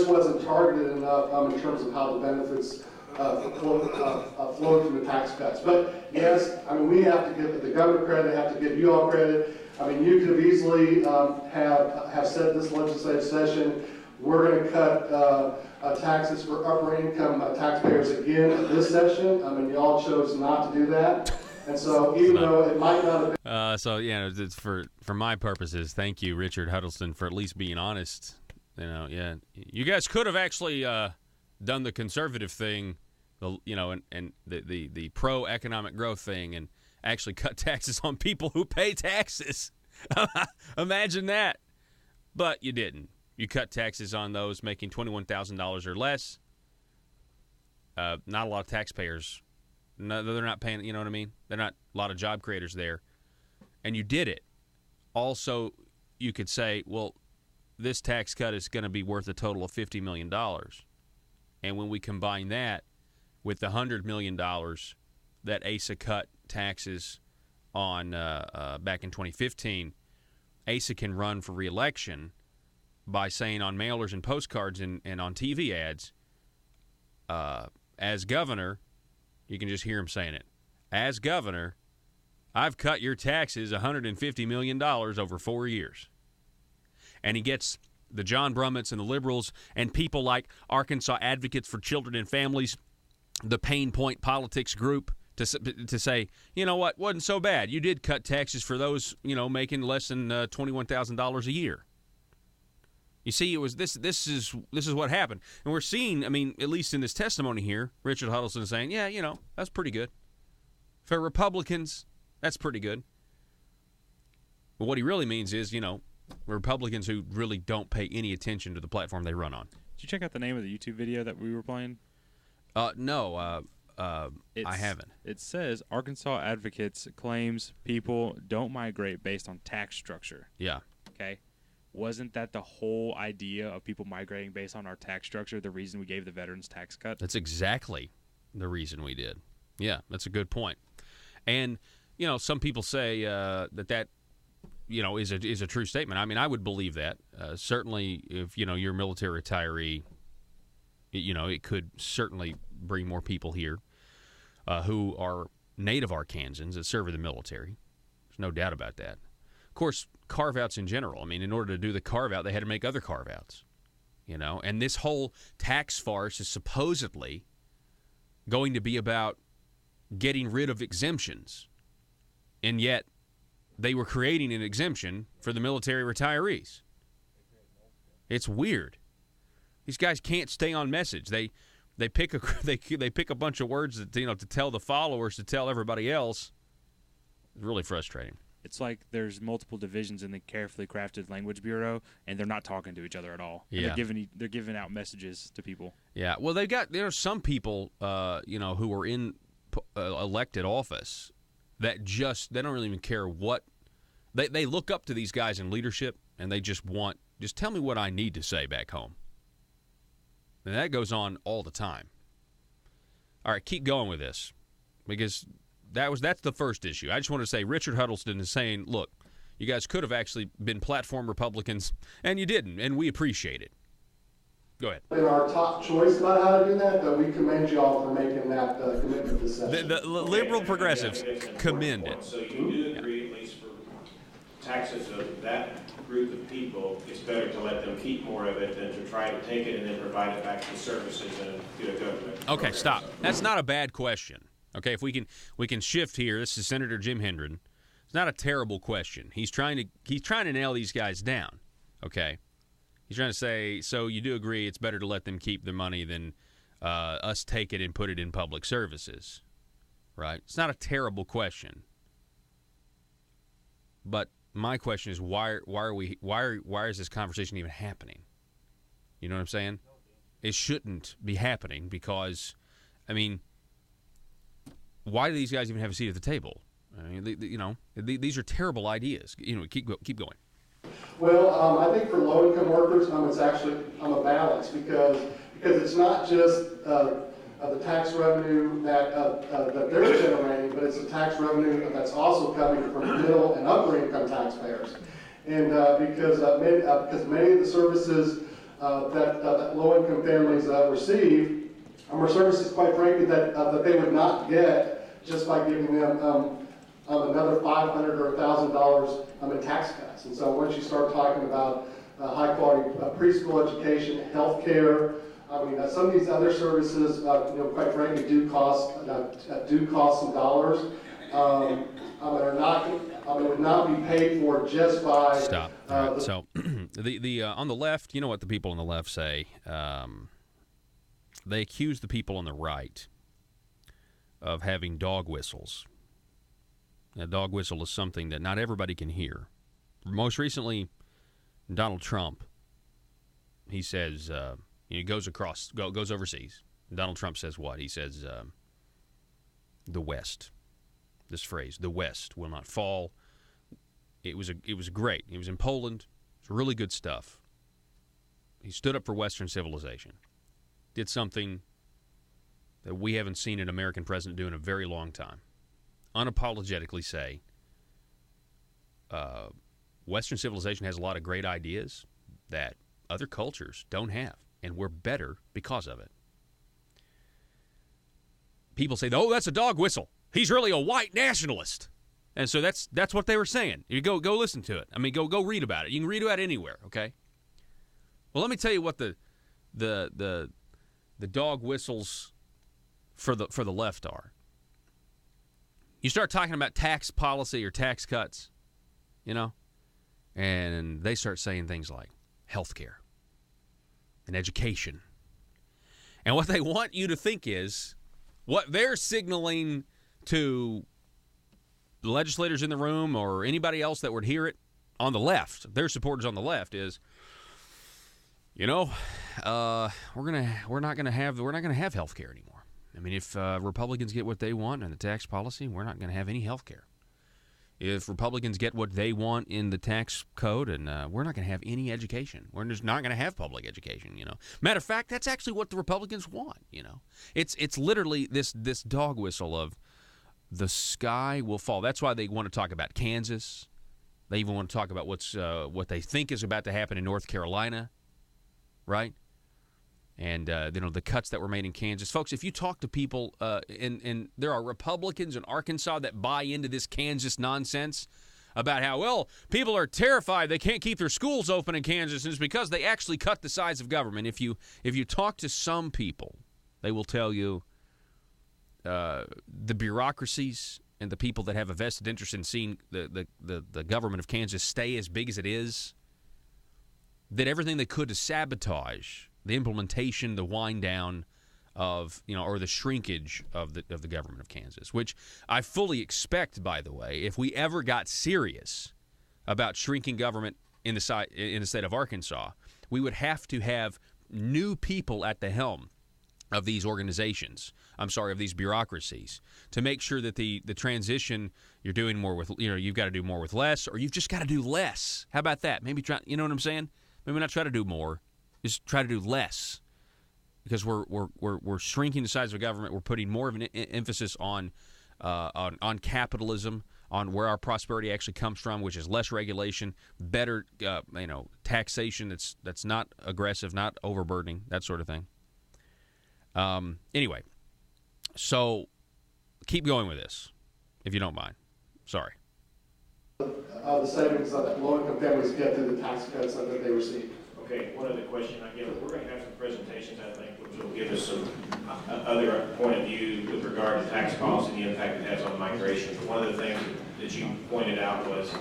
wasn't targeted enough in terms of how the benefits flow from the tax cuts. But yes, I mean, we have to give the government credit, have to give you all credit. I mean, you could have easily have said this legislative session, we're going to cut taxes for upper income taxpayers again this session. I mean, you all chose not to do that. And so, even though it might not have been... So, yeah, it's for my purposes, thank you, Richard Huddleston, for at least being honest. You know, yeah. You guys could have actually done the conservative thing, and the pro-economic growth thing and actually cut taxes on people who pay taxes. Imagine that. But you didn't. You cut taxes on those making $21,000 or less. Not a lot of taxpayers. No, they're not paying, you know what I mean? They're not a lot of job creators there. And you did it. Also, you could say, well, this tax cut is going to be worth a total of $50 million. And when we combine that with the $100 million that ASA cut taxes on back in 2015, ASA can run for re-election by saying on mailers and postcards and on TV ads, as governor, you can just hear him saying it. As governor, I've cut your taxes $150 million over 4 years. And he gets the John Brummets and the liberals and people like Arkansas Advocates for Children and Families, the Pain Point Politics Group, to say, you know what, wasn't so bad. You did cut taxes for those, making less than $21,000 a year. You see, it was this is what happened. And we're seeing, I mean, at least in this testimony here, Richard Huddleston is saying, yeah, that's pretty good. For Republicans, that's pretty good. But what he really means is, Republicans who really don't pay any attention to the platform they run on. Did you check out the name of the YouTube video that we were playing? No, I haven't. It says Arkansas Advocates claims people don't migrate based on tax structure. Yeah. Okay. Wasn't that the whole idea of people migrating based on our tax structure, the reason we gave the veterans tax cut? That's exactly the reason we did. Yeah, that's a good point. And, some people say that is a true statement. I mean, I would believe that. Certainly, if, you're a military retiree, it could certainly bring more people here who are native Arkansans that serve in the military. There's no doubt about that. Of course, carve-outs in general. I mean, in order to do the carve-out, they had to make other carve-outs, And this whole tax farce is supposedly going to be about getting rid of exemptions. And yet, they were creating an exemption for the military retirees. It's weird. These guys can't stay on message. They pick a bunch of words that, to tell the followers, to tell everybody else. It's really frustrating. It's like there's multiple divisions in the carefully crafted language bureau, and they're not talking to each other at all. Yeah. They're giving out messages to people. Yeah. Well, there are some people, who are in elected office that they don't really even care what they look up to these guys in leadership, and they just tell me what I need to say back home. And that goes on all the time. All right, keep going with this, because that's the first issue. I just want to say Richard Huddleston is saying, look, you guys could have actually been platform Republicans, and you didn't, and we appreciate it. Go ahead. In our top choice about how to do that, we commend you all for making that commitment this session. The liberal progressives commend it. So you do agree, at least for taxes of that group of people, it's better to let them keep more of it than to try to take it and then provide it back to services and to a government. Okay, stop. That's not a bad question. Okay, if we can shift here. This is Senator Jim Hendren. It's not a terrible question. He's trying to nail these guys down. Okay, he's trying to say, so you do agree it's better to let them keep the money than us take it and put it in public services, right? It's not a terrible question. But my question is, why is this conversation even happening? You know what I'm saying? It shouldn't be happening because, I mean, why do these guys even have a seat at the table? I mean, these are terrible ideas. Keep going. Well, I think for low-income workers, it's actually a balance because it's not just the tax revenue that they're generating, but it's the tax revenue that's also coming from middle and upper-income taxpayers, and because many of the services that low-income families receive are services, quite frankly, that they would not get just by giving them another $500 or $1,000 in tax cuts. And so once you start talking about high-quality preschool education, health care, some of these other services, quite frankly, do cost some dollars. Would not be paid for just by. Stop. All right. So the on the left, you know what the people on the left say? They accuse the people on the right of having dog whistles. A dog whistle is something that not everybody can hear. Most recently, Donald Trump, he says, he goes overseas. Donald Trump says what? He says, the West. This phrase, the West will not fall. It was great. He was in Poland. It's really good stuff. He stood up for Western civilization. Did something that we haven't seen an American president do in a very long time. Unapologetically say, Western civilization has a lot of great ideas that other cultures don't have, and we're better because of it. People say, oh, that's a dog whistle. He's really a white nationalist. And so that's what they were saying. You go listen to it. I mean, go read about it. You can read about it anywhere, okay? Well, let me tell you what the dog whistles for the left are. You start talking about tax policy or tax cuts, and they start saying things like health care and education. And what they want you to think is what they're signaling to the legislators in the room or anybody else that would hear it on the left, their supporters on the left, is, we're not gonna have health care anymore. I mean, if Republicans get what they want in the tax policy, we're not going to have any health care. If Republicans get what they want in the tax code, and we're not going to have any education. We're just not going to have public education, Matter of fact, that's actually what the Republicans want, It's literally this dog whistle of the sky will fall. That's why they want to talk about Kansas. They even want to talk about what they think is about to happen in North Carolina, right? And, the cuts that were made in Kansas. Folks, if you talk to people, and there are Republicans in Arkansas that buy into this Kansas nonsense about how, well, people are terrified they can't keep their schools open in Kansas, and it's because they actually cut the size of government. If you talk to some people, they will tell you the bureaucracies and the people that have a vested interest in seeing the government of Kansas stay as big as it is, did everything they could to sabotage the implementation, the wind down of, or the shrinkage of the government of Kansas, which I fully expect, by the way, if we ever got serious about shrinking government in the state of Arkansas, we would have to have new people at the helm of these organizations. Of these bureaucracies, to make sure that the transition you're doing more with, you've got to do more with less, or you've just got to do less. How about that? Maybe try, you know what I'm saying? Maybe not try to do more. Just try to do less, because we're shrinking the size of government. We're putting more of an emphasis on capitalism, on where our prosperity actually comes from, which is less regulation, better taxation that's not aggressive, not overburdening, that sort of thing. Anyway, so keep going with this, if you don't mind. Sorry. The savings that low-income families get through the tax cuts that they receive. Okay, one other question I get. We're going to have some presentations, I think, which will give us some other point of view with regard to tax policy and the impact it has on migration. But one of the things that you pointed out was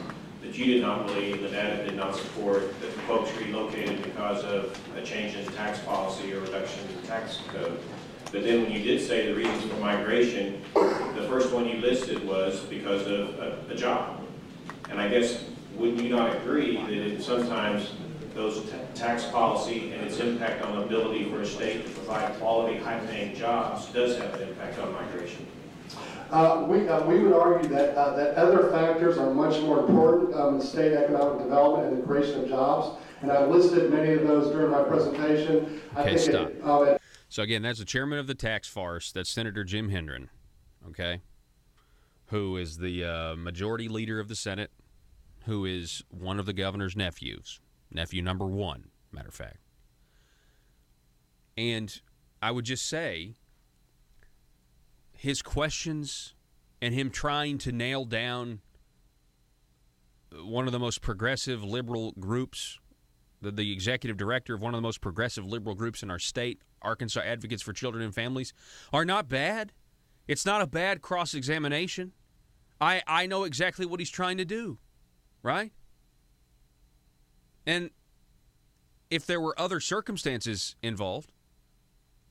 that you did not believe, the data did not support that the folks relocated because of a change in tax policy or reduction in the tax code. But then when you did say the reasons for migration, the first one you listed was because of a job. And I guess, would you not agree that sometimes those tax policy and its impact on the ability for a state to provide quality, high-paying jobs does have an impact on migration? We would argue that other factors are much more important in state economic development and the creation of jobs, and I listed many of those during my presentation. Okay, stop. So again, that's the chairman of the tax farce. That's Senator Jim Hendren, okay, who is the majority leader of the Senate, who is one of the governor's nephews, nephew number one, matter of fact. And I would just say his questions and him trying to nail down one of the most progressive liberal groups, the executive director of one of the most progressive liberal groups in our state, Arkansas Advocates for Children and Families, are not bad. It's not a bad cross-examination. I know exactly what he's trying to do, right? And if there were other circumstances involved,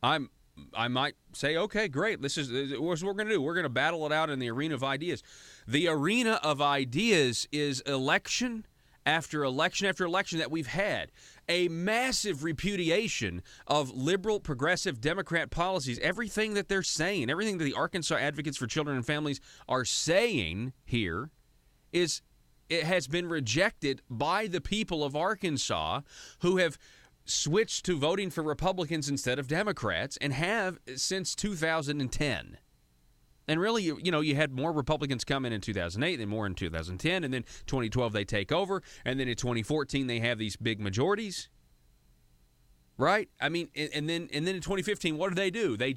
I might say, okay, great, this is what we're going to do. We're going to battle it out in the arena of ideas. The arena of ideas is election after election after election that we've had. A massive repudiation of liberal, progressive, Democrat policies. Everything that they're saying, everything that the Arkansas Advocates for Children and Families are saying here it has been rejected by the people of Arkansas, who have switched to voting for Republicans instead of Democrats, and have since 2010. And really, you had more Republicans come in 2008, then more in 2010, and then 2012 they take over, and then in 2014 they have these big majorities, right? I mean, and then in 2015, what do? They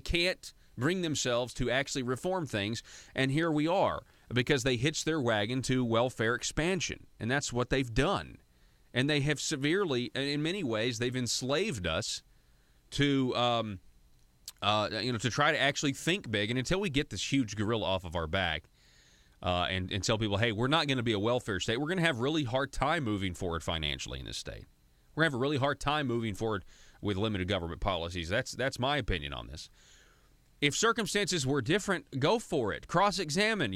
can't bring themselves to actually reform things, and here we are, because they hitched their wagon to welfare expansion, and that's what they've done. And they have severely, in many ways, they've enslaved us to, to try to actually think big. And until we get this huge gorilla off of our back and tell people, hey, we're not going to be a welfare state, we're going to have a really hard time moving forward financially in this state. We're going to have a really hard time moving forward with limited government policies. That's my opinion on this. If circumstances were different, go for it. Cross-examine,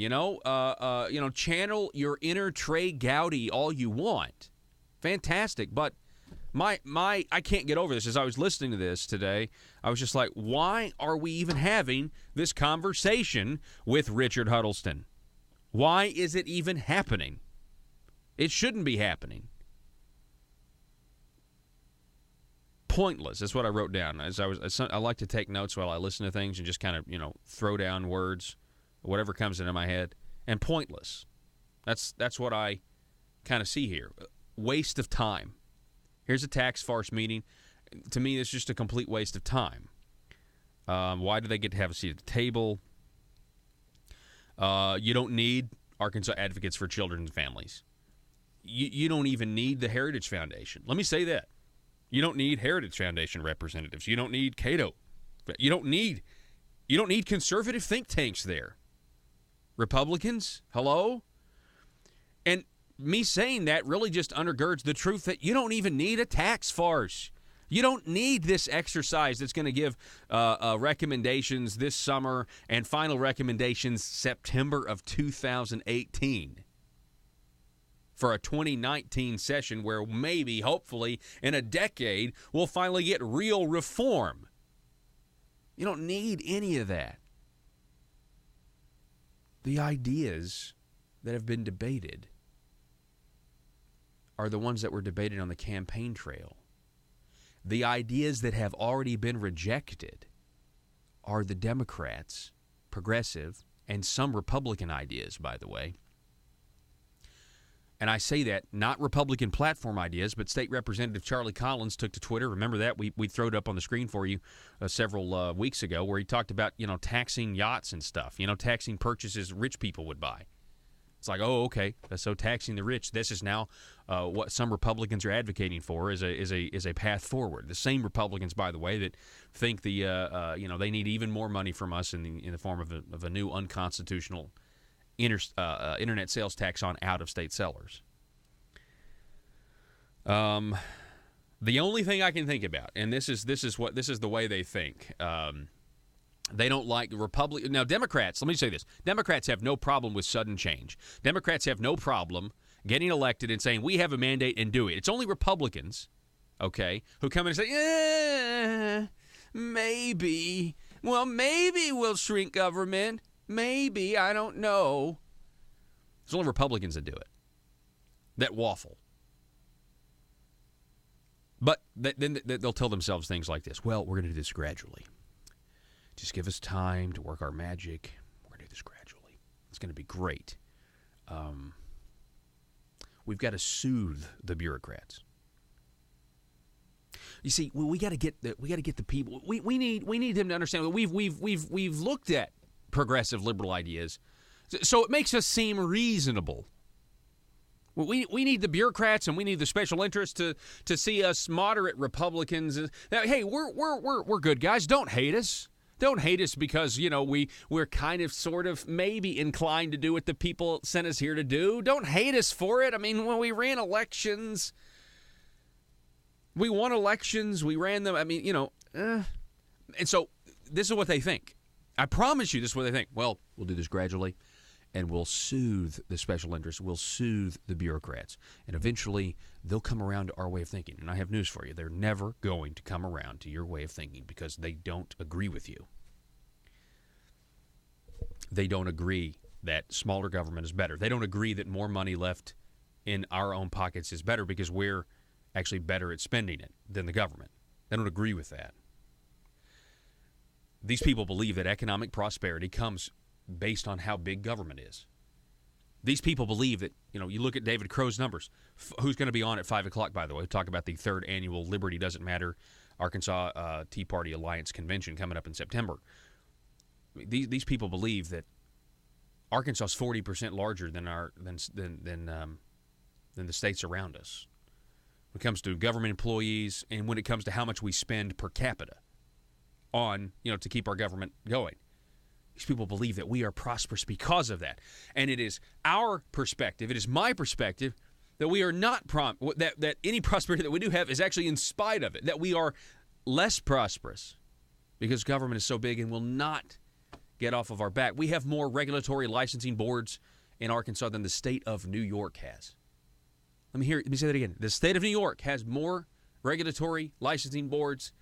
channel your inner Trey Gowdy all you want. Fantastic, but I can't get over this. As I was listening to this today, I was just like, why are we even having this conversation with Richard Huddleston? Why is it even happening? It shouldn't be happening. Pointless. That's what I wrote down. I like to take notes while I listen to things and just kind of, throw down words, whatever comes into my head. And pointless. That's what I kind of see here. Waste of time. Here's a tax farce meeting. To me, it's just a complete waste of time. Why do they get to have a seat at the table? You don't need Arkansas Advocates for Children and Families. You don't even need the Heritage Foundation. Let me say that. You don't need Heritage Foundation representatives. You don't need Cato. You don't need conservative think tanks there. Republicans, hello? And me saying that really just undergirds the truth that you don't even need a tax farce. You don't need this exercise that's going to give recommendations this summer and final recommendations September of 2018 for a 2019 session where maybe, hopefully, in a decade, we'll finally get real reform. You don't need any of that. The ideas that have been debated are the ones that were debated on the campaign trail. The ideas that have already been rejected are the Democrats, progressive, and some Republican ideas, by the way. And I say that, not Republican platform ideas, but State Representative Charlie Collins took to Twitter. Remember that? We threw it up on the screen for you several weeks ago, where he talked about, taxing yachts and stuff, taxing purchases rich people would buy. It's like, oh, okay, so taxing the rich, this is now what some Republicans are advocating for is a path forward. The same Republicans, by the way, that think they need even more money from us in the form of a new unconstitutional internet sales tax on out-of-state sellers. The only thing I can think about, and this is the way they think. They don't like Republicans. Now, Democrats, let me say this. Democrats have no problem with sudden change. Democrats have no problem getting elected and saying, we have a mandate and do it. It's only Republicans, okay, who come in and say, maybe. Well, maybe we'll shrink government. Maybe. I don't know. There's only Republicans that do it, that waffle. But then they'll tell themselves things like this. Well, we're going to do this gradually. Just give us time to work our magic. We're going to do this gradually. It's going to be great. We've got to soothe the bureaucrats. You see, we got to get the people. We need them to understand that we've looked at progressive liberal ideas, so it makes us seem reasonable. We need the bureaucrats and we need the special interests to see us moderate Republicans. Hey, we're good guys. Don't hate us. Don't hate us because, we're kind of sort of maybe inclined to do what the people sent us here to do. Don't hate us for it. I mean, when we ran elections, we won elections, we ran them. I mean, and so this is what they think. I promise you this is what they think. Well, we'll do this gradually. And we'll soothe the special interests. We'll soothe the bureaucrats. And eventually, they'll come around to our way of thinking. And I have news for you. They're never going to come around to your way of thinking because they don't agree with you. They don't agree that smaller government is better. They don't agree that more money left in our own pockets is better because we're actually better at spending it than the government. They don't agree with that. These people believe that economic prosperity comes based on how big government is. These people believe that, you look at David Crow's numbers. Who's going to be on at 5 o'clock, by the way? We'll talk about the 3rd annual Liberty Doesn't Matter Arkansas Tea Party Alliance Convention coming up in September. These people believe that Arkansas is 40% larger than the states around us when it comes to government employees and when it comes to how much we spend per capita on, to keep our government going. These people believe that we are prosperous because of that. And it is our perspective, it is my perspective, that we are not that any prosperity that we do have is actually in spite of it, that we are less prosperous because government is so big and will not get off of our back. We have more regulatory licensing boards in Arkansas than the state of New York has. Let me say that again. The state of New York has more regulatory licensing boards,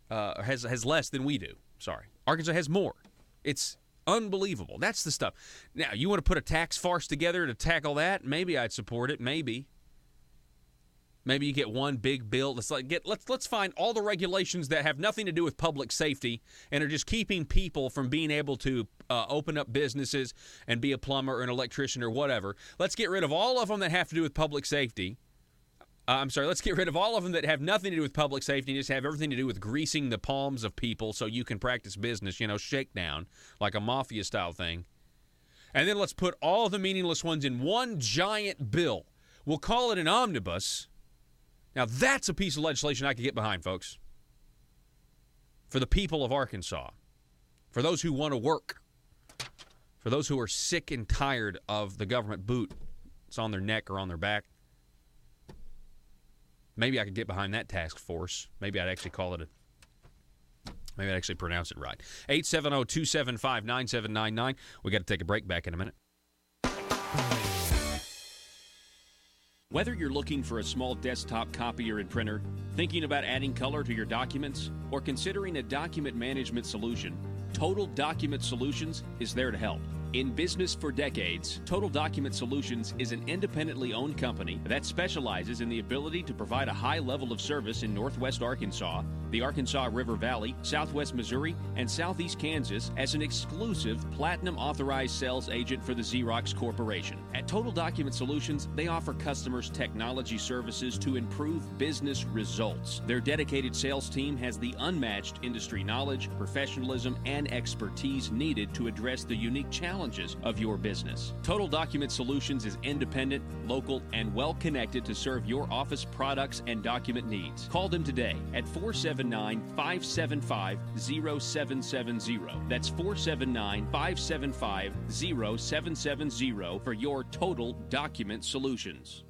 has less than we do. Sorry. Arkansas has more. It's unbelievable. That's the stuff. Now, you want to put a tax farce together to tackle that? Maybe I'd support it. Maybe you get one big bill. Let's find all the regulations that have nothing to do with public safety and are just keeping people from being able to open up businesses and be a plumber or an electrician or whatever. Let's get rid of all of them that have to do with public safety. Let's get rid of all of them that have nothing to do with public safety and just have everything to do with greasing the palms of people so you can practice business, shakedown, like a mafia-style thing. And then let's put all the meaningless ones in one giant bill. We'll call it an omnibus. Now, that's a piece of legislation I could get behind, folks. For the people of Arkansas. For those who want to work. For those who are sick and tired of the government boot. It's on their neck or on their back. Maybe I could get behind that task force. Maybe I'd actually pronounce it right. 870-275-9799. We got to take a break. Back in a minute. Whether you're looking for a small desktop copier and printer, thinking about adding color to your documents, or considering a document management solution, Total Document Solutions is there to help. In business for decades, Total Document Solutions is an independently owned company that specializes in the ability to provide a high level of service in Northwest Arkansas, the Arkansas River Valley, Southwest Missouri, and Southeast Kansas as an exclusive Platinum Authorized Sales Agent for the Xerox Corporation. At Total Document Solutions, they offer customers technology services to improve business results. Their dedicated sales team has the unmatched industry knowledge, professionalism, and expertise needed to address the unique challenges of your business. Total Document Solutions is independent, local, and well-connected to serve your office products and document needs. Call them today at 479-575-0770. That's 479-575-0770 for your Total Document Solutions.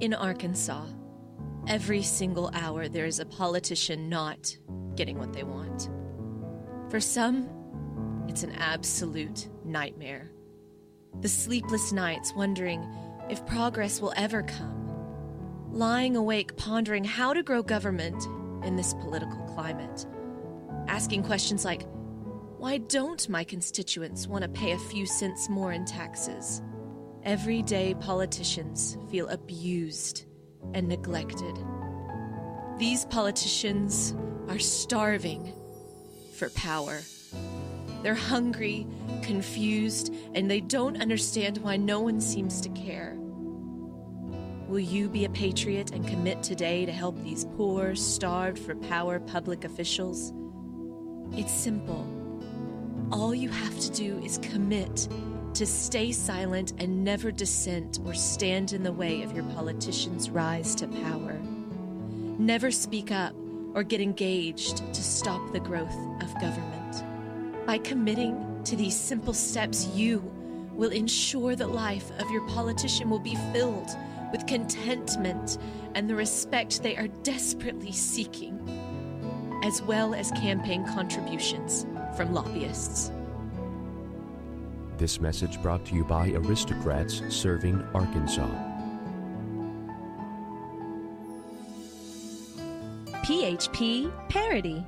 In Arkansas, every single hour there is a politician not getting what they want. For some, it's an absolute nightmare. The sleepless nights wondering if progress will ever come. Lying awake pondering how to grow government in this political climate. Asking questions like, why don't my constituents want to pay a few cents more in taxes? Everyday politicians feel abused and neglected. These politicians are starving for power. They're hungry, confused, and they don't understand why no one seems to care. Will you be a patriot and commit today to help these poor, starved for power public officials? It's simple. All you have to do is commit to stay silent and never dissent or stand in the way of your politicians' rise to power. Never speak up or get engaged to stop the growth of government. By committing to these simple steps, you will ensure the life of your politician will be filled with contentment and the respect they are desperately seeking, as well as campaign contributions from lobbyists. This message brought to you by Aristocrats Serving Arkansas. PHP Parody.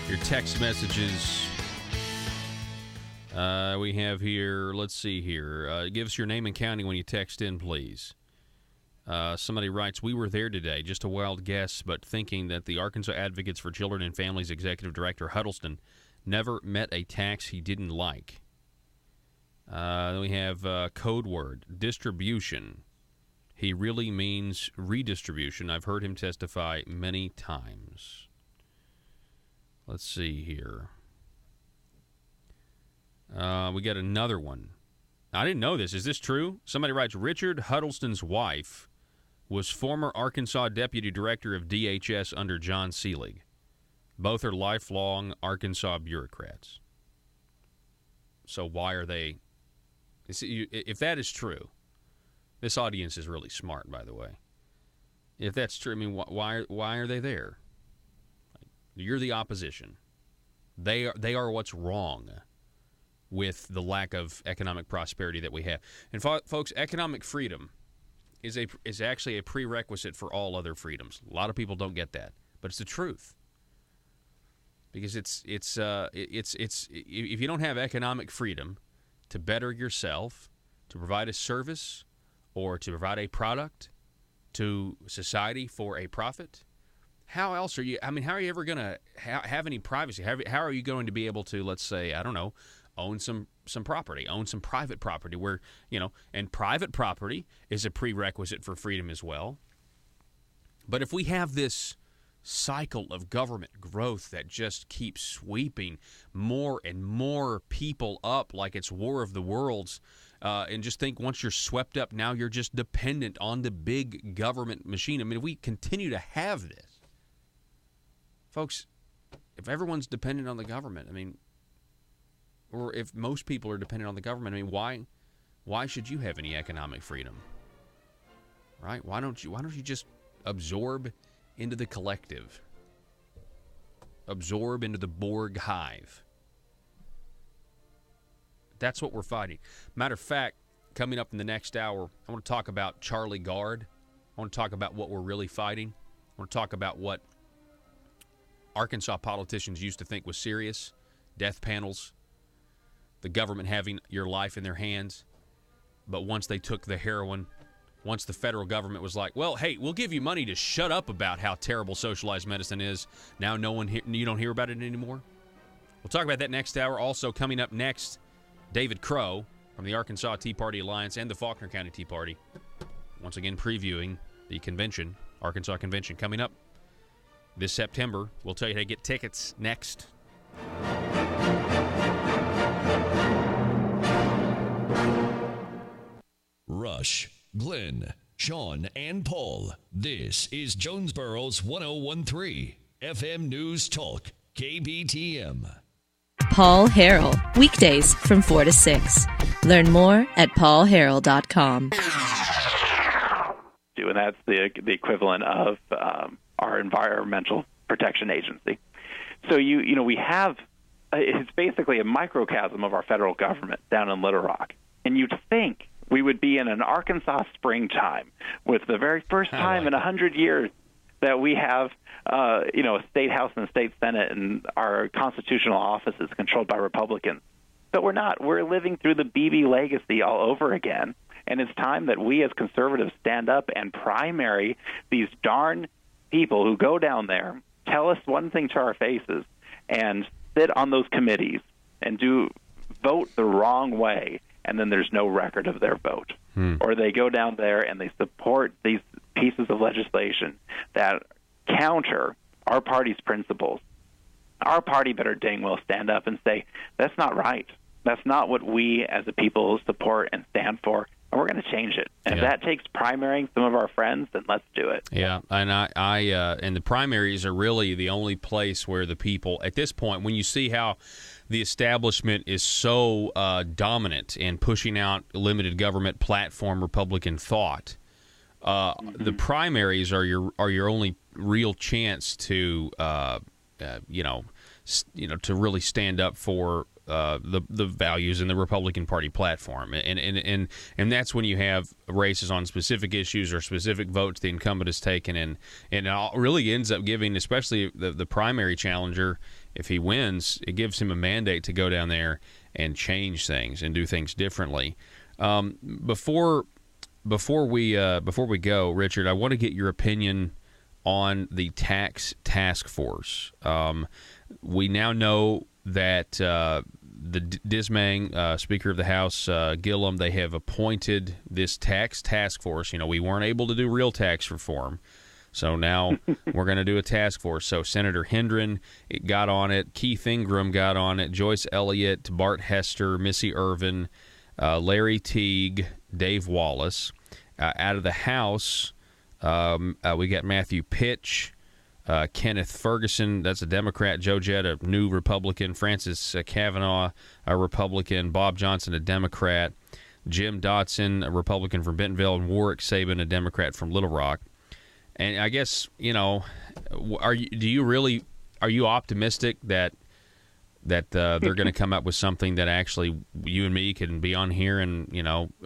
Your text messages we have here. Let's see here. Give us your name and county when you text in, please. Somebody writes, we were there today. Just a wild guess, but thinking that the Arkansas Advocates for Children and Families Executive Director Huddleston never met a tax he didn't like. Then we have code word, distribution. He really means redistribution. I've heard him testify many times. Let's see here. We got another one. I didn't know this. Is this true? Somebody writes, Richard Huddleston's wife was former Arkansas Deputy Director of DHS under John Seelig. Both are lifelong Arkansas bureaucrats. So why are they... If that is true, this audience is really smart, by the way. If that's true, I mean, why are they there? You're the opposition. They are what's wrong with the lack of economic prosperity that we have. And folks, economic freedom is actually a prerequisite for all other freedoms. A lot of people don't get that, but it's the truth. Because it's if you don't have economic freedom to better yourself, to provide a service, or to provide a product to society for a profit, how else are you? I mean, how are you ever going to have any privacy? How are you going to be able to, let's say, I don't know, own some property, own some private property where, and private property is a prerequisite for freedom as well. But if we have this cycle of government growth that just keeps sweeping more and more people up like it's War of the Worlds, and just think once you're swept up, now you're just dependent on the big government machine. I mean, if we continue to have this, folks, if everyone's dependent on the government, I mean, or if most people are dependent on the government, I mean, why should you have any economic freedom? Right? Why don't you just absorb into the collective? Absorb into the Borg hive. That's what we're fighting. Matter of fact, coming up in the next hour, I want to talk about Charlie Gard. I want to talk about what we're really fighting. I want to talk about what Arkansas politicians used to think was serious. Death panels. The government having your life in their hands. But once they took the heroin, once the federal government was like, well, hey, we'll give you money to shut up about how terrible socialized medicine is. Now you don't hear about it anymore. We'll talk about that next hour. Also coming up next, David Crow from the Arkansas Tea Party Alliance and the Faulkner County Tea Party. Once again, previewing the convention, Arkansas Convention, coming up this September. We'll tell you how to get tickets next. Rush, Glenn, Sean, and Paul. This is Jonesboro's 1013 FM News Talk, KBTM. Paul Harrell, weekdays from 4 to 6. Learn more at paulharrell.com. do, and that's the equivalent of our Environmental Protection Agency. So we have it's basically a microcosm of our federal government down in Little Rock, and you'd think we would be in an Arkansas springtime with the very first time in 100 years that we have a state house and state senate, and our constitutional offices controlled by Republicans. But we're not. We're living through the Beebe legacy all over again. And it's time that we as conservatives stand up and primary these darn people who go down there, tell us one thing to our faces, and sit on those committees and vote the wrong way, and then there's no record of their vote. Or they go down there and they support these pieces of legislation that counter our party's principles. Our party better dang well stand up and say, that's not right. That's not what we as a people support and stand for, and we're going to change it. And if that takes primarying some of our friends, then let's do it. Yeah, and and the primaries are really the only place where the people, at this point, when you see how the establishment is so dominant in pushing out limited government platform Republican thought, the primaries are your only real chance to to really stand up for the values in the Republican Party platform, and that's when you have races on specific issues or specific votes the incumbent has taken, and it really ends up giving, especially the primary challenger, if he wins, it gives him a mandate to go down there and change things and do things differently. Before we go, Richard, I want to get your opinion on the tax task force. We now know that the Dismang, Speaker of the House, Gillum, they have appointed this tax task force. We weren't able to do real tax reform, so now we're going to do a task force. So Senator Hendren got on it, Keith Ingram got on it, Joyce Elliott, Bart Hester, Missy Irvin, Larry Teague, Dave Wallace. Out of the House, we got Matthew Pitch, Kenneth Ferguson, that's a Democrat, Joe Jett, a new Republican, Francis Kavanaugh, a Republican, Bob Johnson, a Democrat, Jim Dotson, a Republican from Bentonville, and Warwick Sabin, a Democrat from Little Rock. And I guess, are you optimistic that they're going to come up with something that actually you and me can be on here in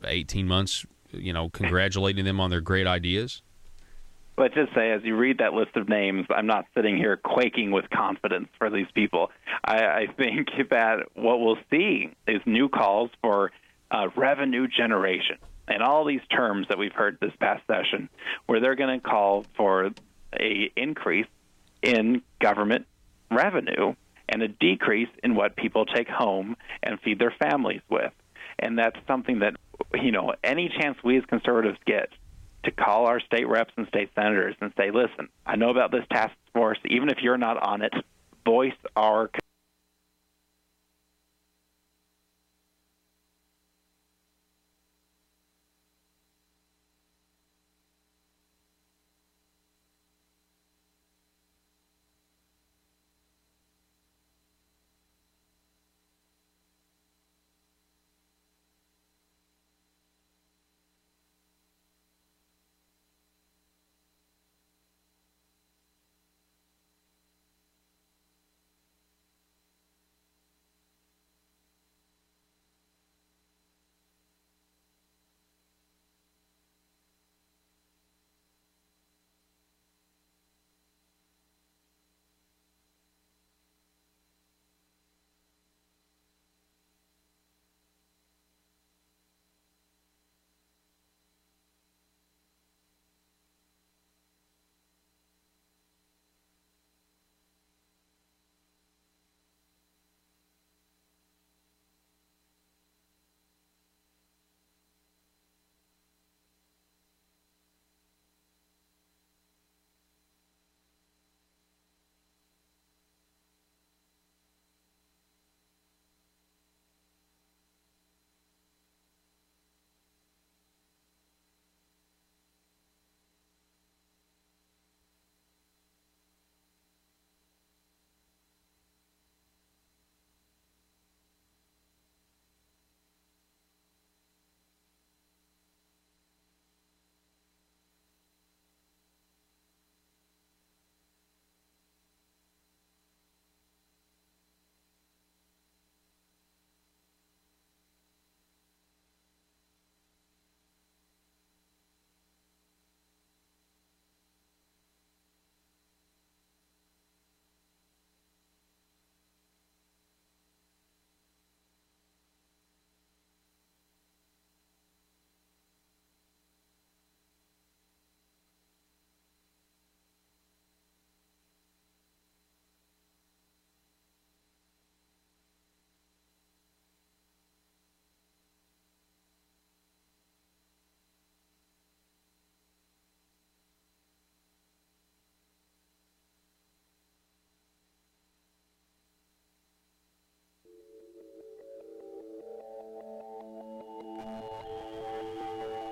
18 months, congratulating them on their great ideas? Let's just say, as you read that list of names, I'm not sitting here quaking with confidence for these people. I think that what we'll see is new calls for revenue generation and all these terms that we've heard this past session, where they're going to call for a increase in government revenue and a decrease in what people take home and feed their families with. And that's something that, any chance we as conservatives get to call our state reps and state senators and say, listen, I know about this task force. Even if you're not on it, voice our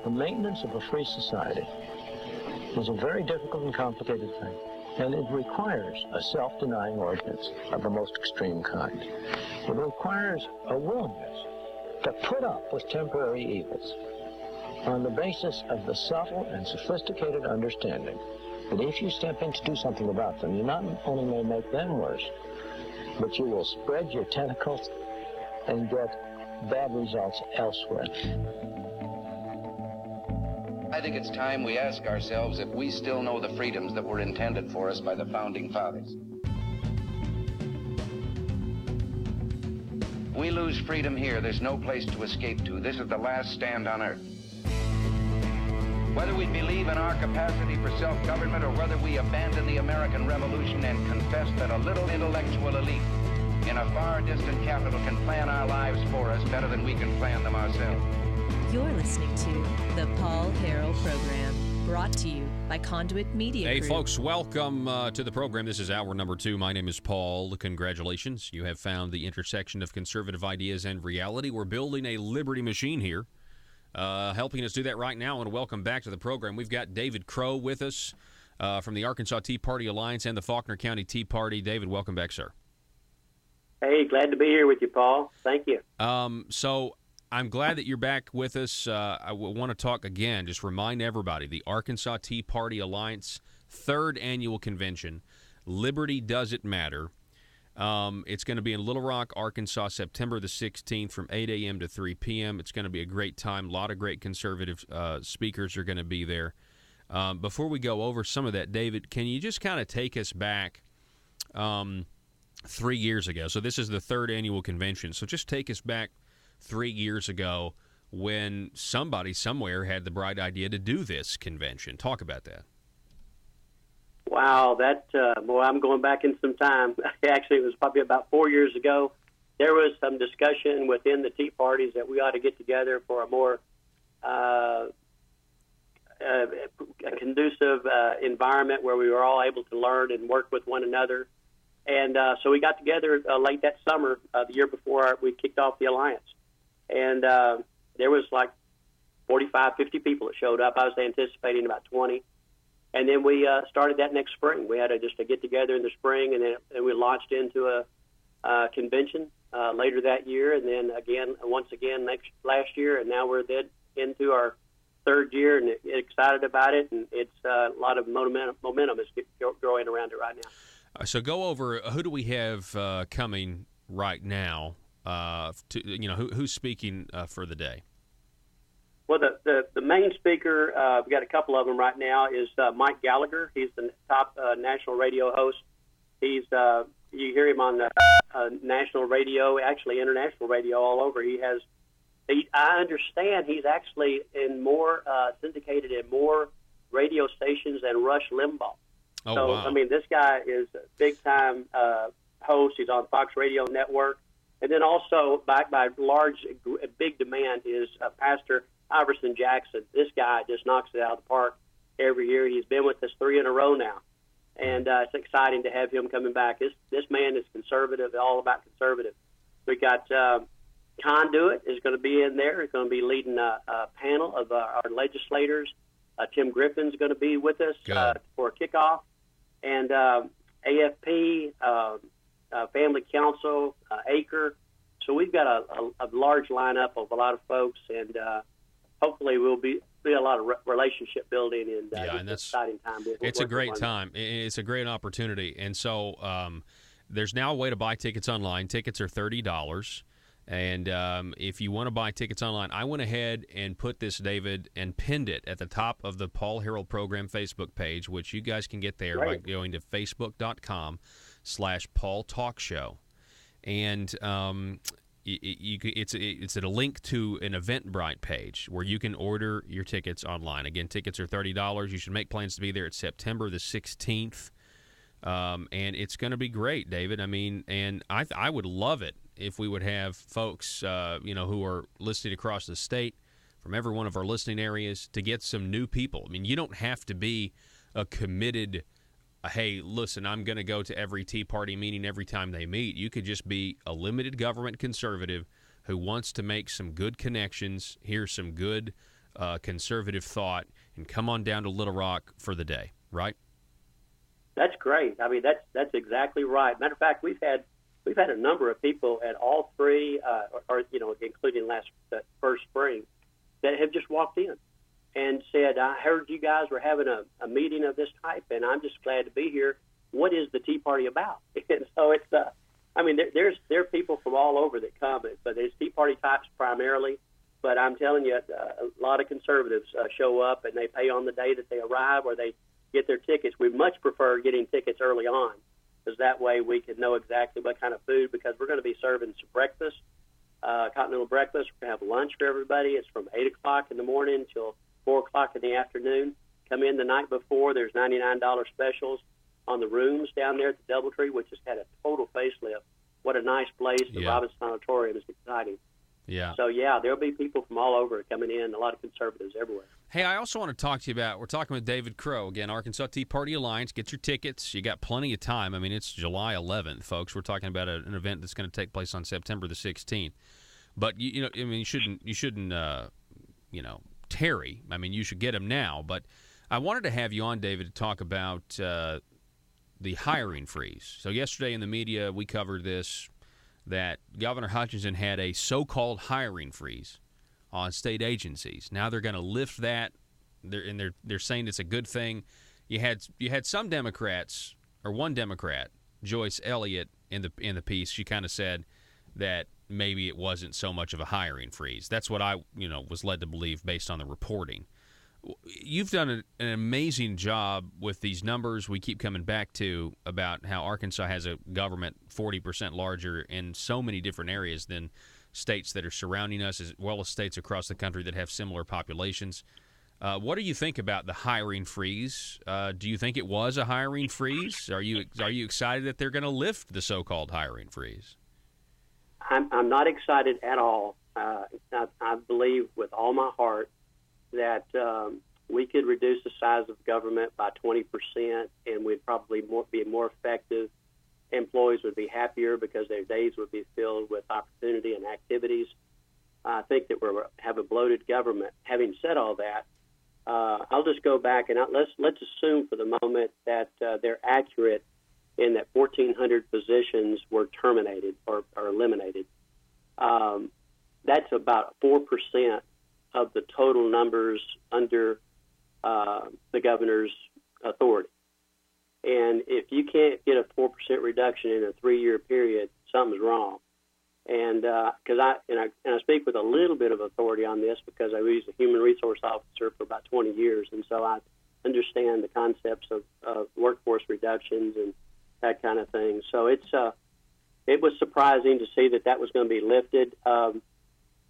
The maintenance of a free society is a very difficult and complicated thing, and it requires a self-denying ordinance of the most extreme kind. It requires a willingness to put up with temporary evils on the basis of the subtle and sophisticated understanding that if you step in to do something about them, you not only may make them worse, but you will spread your tentacles and get bad results elsewhere. I think it's time we ask ourselves if we still know the freedoms that were intended for us by the Founding Fathers. We lose freedom here, there's no place to escape to. This is the last stand on earth. Whether we believe in our capacity for self-government or whether we abandon the American Revolution and confess that a little intellectual elite in a far distant capital can plan our lives for us better than we can plan them ourselves. You're listening to the Paul Harrell Program, brought to you by Conduit Media Hey, Group. folks, welcome to the program. This is hour number 2. My name is Paul. Congratulations. You have found the intersection of conservative ideas and reality. We're building a liberty machine here. Helping us do that right now, I want to welcome back to the program. We've got David Crow with us from the Arkansas Tea Party Alliance and the Faulkner County Tea Party. David, welcome back, sir. Hey, glad to be here with you, Paul. Thank you. So I'm glad that you're back with us. I want to talk again, just remind everybody, the Arkansas Tea Party Alliance 3rd Annual Convention, Liberty Doesn't Matter. It's going to be in Little Rock, Arkansas, September the 16th from 8 a.m. to 3 p.m. It's going to be a great time. A lot of great conservative speakers are going to be there. Before we go over some of that, David, can you just kind of take us back 3 years ago? So this is the 3rd Annual Convention. So just take us back 3 years ago when somebody somewhere had the bright idea to do this convention. Talk about that. Wow, I'm going back in some time. Actually, it was probably about 4 years ago. There was some discussion within the Tea Parties that we ought to get together for a more conducive environment where we were all able to learn and work with one another. And so we got together late that summer, the year before we kicked off the Alliance. And there was like 45, 50 people that showed up. I was anticipating about 20. And then we started that next spring. We had just a get-together in the spring, and then we launched into a convention later that year, and then once again last year, and now we're then into our 3rd year, and excited about it, and it's a lot of momentum is growing around it right now. So go over, who do we have coming right now? Who's speaking for the day? Well, the main speaker, we've got a couple of them right now, is Mike Gallagher. He's the top national radio host. He's you hear him on the national radio, actually international radio all over. I understand he's actually in more syndicated in more radio stations than Rush Limbaugh. Oh, so, wow. I mean, this guy is a big-time host. He's on Fox Radio Network. And then also, backed by big demand, is Pastor Iverson Jackson. This guy just knocks it out of the park every year. He's been with us 3 in a row now. And it's exciting to have him coming back. This man is conservative, all about conservative. We got Conduit is going to be in there. He's going to be leading a panel of our legislators. Tim Griffin's going to be with us for a kickoff. And AFP, Family Council, ACRE. So we've got a large lineup of a lot of folks, and hopefully we'll be a lot of relationship building, and that's exciting time. It's a great time. It's a great opportunity. And so there's now a way to buy tickets online. Tickets are $30. And if you want to buy tickets online, I went ahead and put this, David, and pinned it at the top of the Paul Harrell Program Facebook page, which you guys can get there by going to facebook.com/Paul Talk Show. And it's a link to an Eventbrite page where you can order your tickets online. Again, tickets are $30. You should make plans to be there. It's September the 16th. And it's going to be great, David. I mean, and I would love it if we would have folks, who are listening across the state from every one of our listening areas to get some new people. I mean, you don't have to be a committed, hey, listen, I'm going to go to every Tea Party meeting every time they meet. You could just be a limited government conservative who wants to make some good connections, hear some good conservative thought, and come on down to Little Rock for the day, right? That's great. I mean, that's exactly right. Matter of fact, we've had a number of people at all three, or including first spring, that have just walked in and said, "I heard you guys were having a meeting of this type, and I'm just glad to be here. What is the Tea Party about?" And so it's, there are people from all over that come, but it's Tea Party types primarily. But I'm telling you, a lot of conservatives show up, and they pay on the day that they arrive, or they get their tickets. We much prefer getting tickets early on, because that way we can know exactly what kind of food, because we're going to be serving some breakfast, continental breakfast. We're going to have lunch for everybody. It's from 8 o'clock in the morning till 4 o'clock in the afternoon. Come in the night before. There's $99 specials on the rooms down there at the Doubletree, which has had a total facelift. What a nice place. The Robinson Auditorium is exciting. Yeah. So, there'll be people from all over coming in, a lot of conservatives everywhere. Hey, I also want to talk to you about, we're talking with David Crow, again, Arkansas Tea Party Alliance. Get your tickets. You got plenty of time. I mean, it's July 11th, folks. We're talking about an event that's going to take place on September the 16th. But, you shouldn't tarry. I mean, you should get them now. But I wanted to have you on, David, to talk about the hiring freeze. So yesterday in the media, we covered this, that Governor Hutchinson had a so-called hiring freeze on state agencies. Now they're going to lift that. They're saying it's a good thing. You had some Democrats, or one Democrat, Joyce Elliott, in the piece. She kind of said that maybe it wasn't so much of a hiring freeze. That's what I was led to believe based on the reporting. You've done an amazing job with these numbers we keep coming back to about how Arkansas has a government 40% larger in so many different areas than states that are surrounding us, as well as states across the country that have similar populations. What do you think about the hiring freeze? Do you think it was a hiring freeze? Are you excited that they're going to lift the so-called hiring freeze? I'm not excited at all. I believe with all my heart that we could reduce the size of government by 20%, and we'd probably be more effective. Employees would be happier because their days would be filled with opportunity and activities. I think that we have a bloated government. Having said all that, I'll just go back and let's assume for the moment that they're accurate in that 1,400 positions were terminated or eliminated. That's about 4% of the total numbers under the governor's authority. And if you can't get a 4% reduction in a 3-year period, something's wrong. And because I speak with a little bit of authority on this because I was a human resource officer for about 20 years, and so I understand the concepts of workforce reductions and that kind of thing. So it was surprising to see that was going to be lifted.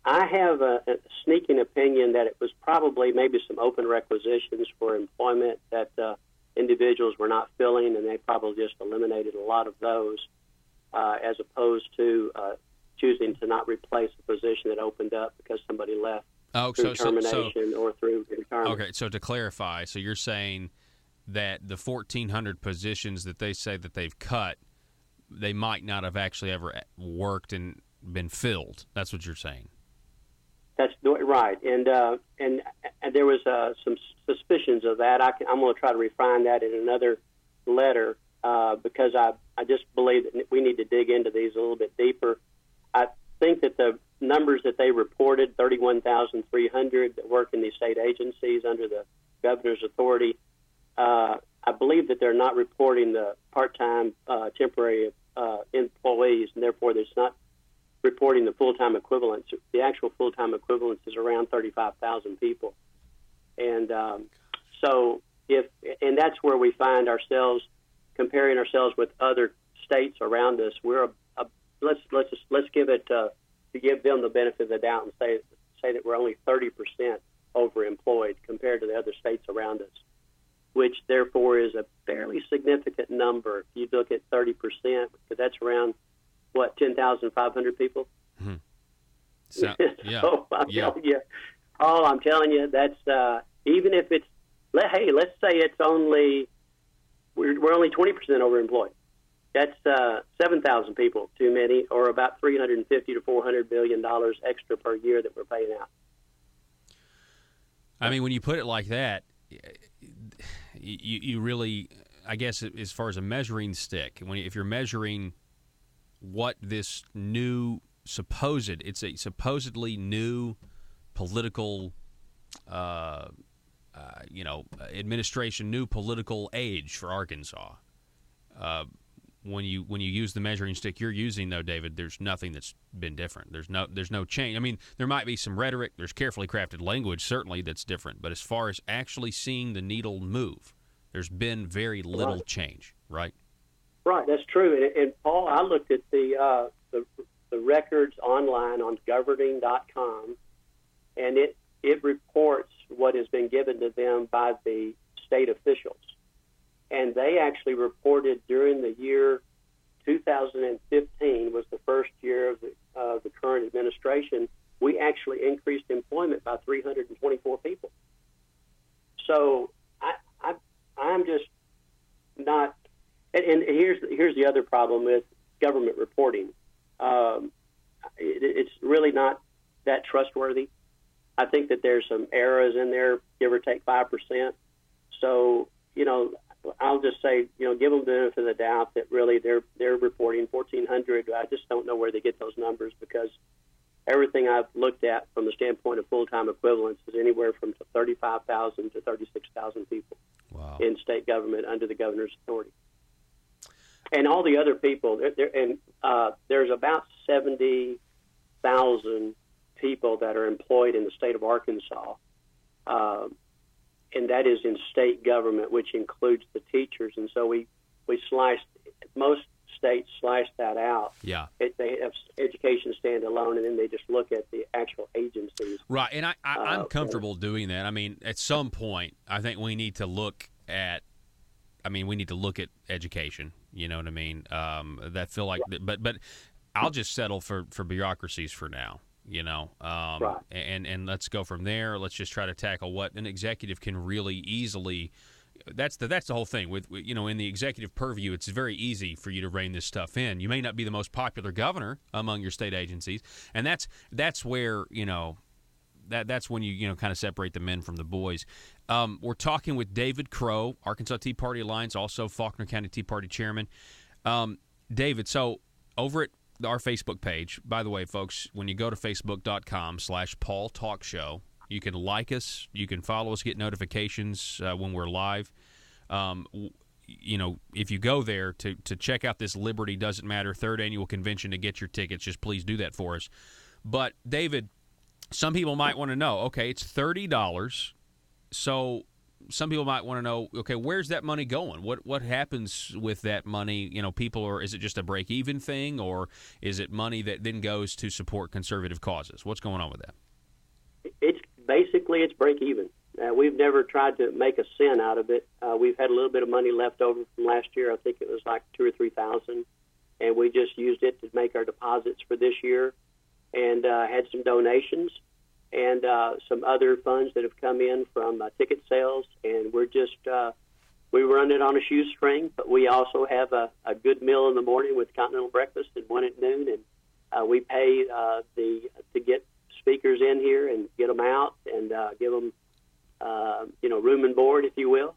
I have a sneaking opinion that it was probably maybe some open requisitions for employment that individuals were not filling, and they probably just eliminated a lot of those as opposed to choosing to not replace a position that opened up because somebody left through termination or through retirement. Okay, so to clarify, so you're saying that the 1,400 positions that they say that they've cut, they might not have actually ever worked and been filled. That's what you're saying. That's right, and there was some suspicions of that. I'm going to try to refine that in another letter because I just believe that we need to dig into these a little bit deeper. I think that the numbers that they reported, 31,300 that work in these state agencies under the governor's authority, I believe that they're not reporting the part-time temporary employees, and therefore there's not reporting the full-time equivalents. The actual full-time equivalents is around 35,000 people. And and that's where we find ourselves comparing ourselves with other states around us. We're let's give them the benefit of the doubt and say that we're only 30% overemployed compared to the other states around us, which therefore is a fairly significant number. If you look at 30%, because that's around 10,500 people. Mm-hmm. So, yeah. So I'm telling you, that's even if it's let's say it's only we're only 20% overemployed. That's 7,000 people too many, or about $350 to $400 billion extra per year that we're paying out. I mean, when you put it like that, you really, I guess, as far as a measuring stick, if you're measuring what this new it's a supposedly new political, administration, new political age for Arkansas. When you use the measuring stick you're using, though, David, there's nothing that's been different. There's no change. I mean, there might be some rhetoric. There's carefully crafted language, certainly, that's different. But as far as actually seeing the needle move, there's been very little change, right? Right, that's true. And Paul, I looked at the records online on governing.com, and it reports what has been given to them by the state officials. And they actually reported during the year 2015 was the first year of the current administration, we actually increased employment by 324 people. So I'm just not. And here's the other problem with government reporting. It's really not that trustworthy. I think that there's some errors in there, give or take 5%. So, I'll just say, give them the benefit of the doubt that really they're reporting 1,400. I just don't know where they get those numbers, because everything I've looked at from the standpoint of full-time equivalents is anywhere from 35,000 to 36,000 people in state government under the governor's authority. And all the other people, there's about 70,000 people that are employed in the state of Arkansas, and that is in state government, which includes the teachers. And so we sliced, most states slice that out. Yeah. They have education stand alone, and then they just look at the actual agencies. Right, and I'm comfortable doing that. I mean, at some point, I think we need to look at education. You know what I mean? That feel like, but I'll just settle for bureaucracies for now. Right. And let's go from there. Let's just try to tackle what an executive can really easily. That's the whole thing with in the executive purview. It's very easy for you to rein this stuff in. You may not be the most popular governor among your state agencies, and that's where that's when you kind of separate the men from the boys. We're talking with David Crow, Arkansas Tea Party Alliance, also Faulkner County Tea Party chairman. David, so over at our Facebook page, by the way, folks, when you go to facebook.com/Paul Talk Show, you can like us, you can follow us, get notifications when we're live. If you go there to check out this Liberty Doesn't Matter 3rd Annual Convention to get your tickets, just please do that for us. But, David, some people might want to know, okay, it's $30, so some people might want to know, okay, where's that money going? What happens with that money? Is it just a break-even thing, or is it money that then goes to support conservative causes? What's going on with that? It's break-even. We've never tried to make a cent out of it. We've had a little bit of money left over from last year. I think it was like $2,000 or $3,000, and we just used it to make our deposits for this year, and had some donations and some other funds that have come in from ticket sales, and we're just we run it on a shoestring, but we also have a good meal in the morning with continental breakfast and one at noon, and we pay to get speakers in here and get them out and give them room and board, if you will.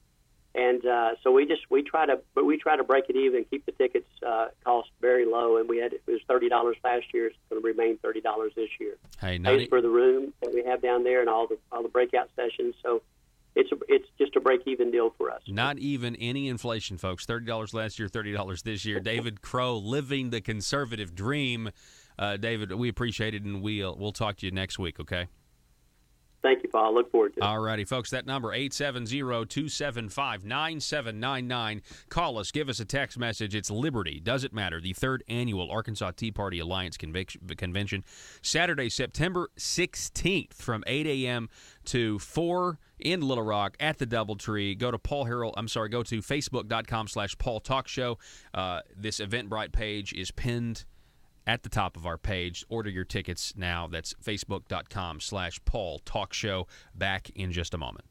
And so we try to break it even and keep the tickets cost very low. And it was $30 last year. It's going to remain $30 this year. Hey, pays for the room that we have down there and all the breakout sessions. So it's just a break even deal for us. Not even any inflation, folks. $30 last year, $30 this year. David Crow, living the conservative dream. David, we appreciate it, and we'll talk to you next week. Okay. Thank you, Paul. Look forward to it. All righty, folks. That number, 870-275-9799. Call us. Give us a text message. It's Liberty. Does it matter? The 3rd Annual Arkansas Tea Party Alliance Convention. Saturday, September 16th from 8 a.m. to 4 in Little Rock at the Doubletree. Go to go to facebook.com/Paul Talk Show. This Eventbrite page is pinned at the top of our page. Order your tickets now. That's facebook.com/Paul Talk Show. Back in just a moment.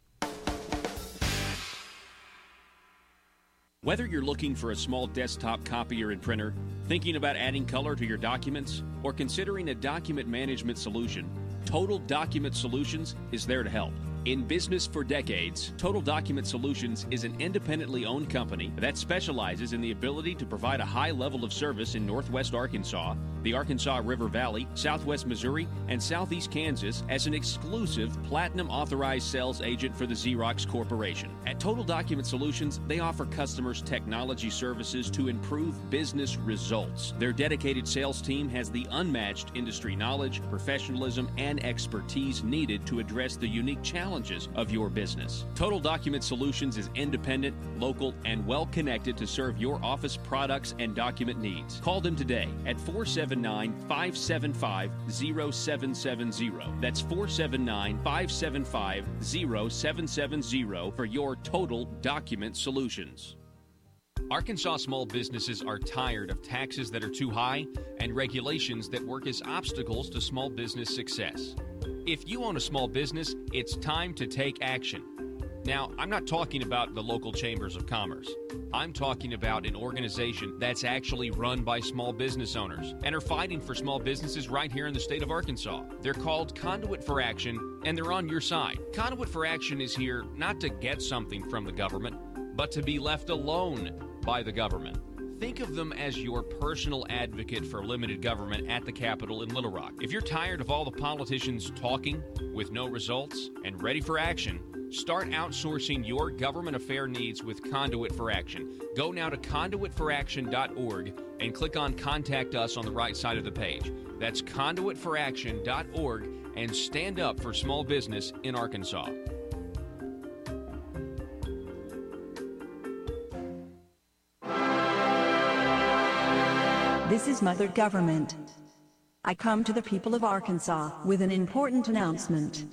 Whether you're looking for a small desktop copier and printer, thinking about adding color to your documents, or considering a document management solution, Total Document Solutions is there to help. In business for decades, Total Document Solutions is an independently owned company that specializes in the ability to provide a high level of service in Northwest Arkansas, the Arkansas River Valley, Southwest Missouri, and Southeast Kansas as an exclusive Platinum Authorized Sales Agent for the Xerox Corporation. At Total Document Solutions, they offer customers technology services to improve business results. Their dedicated sales team has the unmatched industry knowledge, professionalism, and expertise needed to address the unique challenges of your business. Total Document Solutions is independent, local, and well-connected to serve your office products and document needs. Call them today at 479-575-0770. That's 479-575-0770 for your Total Document Solutions. Arkansas small businesses are tired of taxes that are too high and regulations that work as obstacles to small business success. If you own a small business, it's time to take action. Now, I'm not talking about the local chambers of commerce. I'm talking about an organization that's actually run by small business owners and are fighting for small businesses right here in the state of Arkansas. They're called Conduit for Action, and they're on your side. Conduit for Action is here not to get something from the government, but to be left alone by the government. Think of them as your personal advocate for limited government at the Capitol in Little Rock. If you're tired of all the politicians talking with no results and ready for action, start outsourcing your government affair needs with Conduit for Action. Go now to conduitforaction.org and click on Contact Us on the right side of the page. That's conduitforaction.org and stand up for small business in Arkansas. This is Mother Government. I come to the people of Arkansas with an important announcement.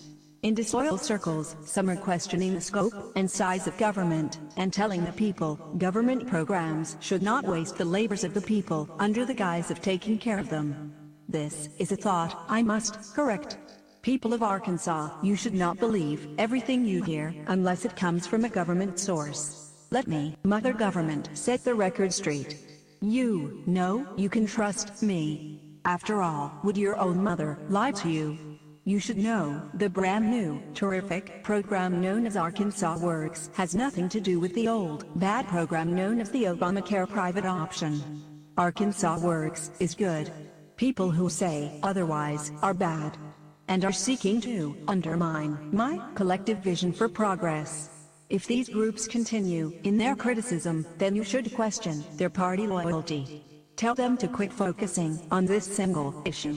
In disloyal circles, some are questioning the scope and size of government and telling the people government programs should not waste the labors of the people under the guise of taking care of them. This is a thought I must correct. People of Arkansas, you should not believe everything you hear unless it comes from a government source. Let me, Mother Government, set the record straight. You know you can trust me. After all, would your own mother lie to you? You should know the brand new, terrific program known as Arkansas Works has nothing to do with the old, bad program known as the Obamacare private option. Arkansas Works is good. People who say otherwise are bad and are seeking to undermine my collective vision for progress. If these groups continue in their criticism, then you should question their party loyalty. Tell them to quit focusing on this single issue.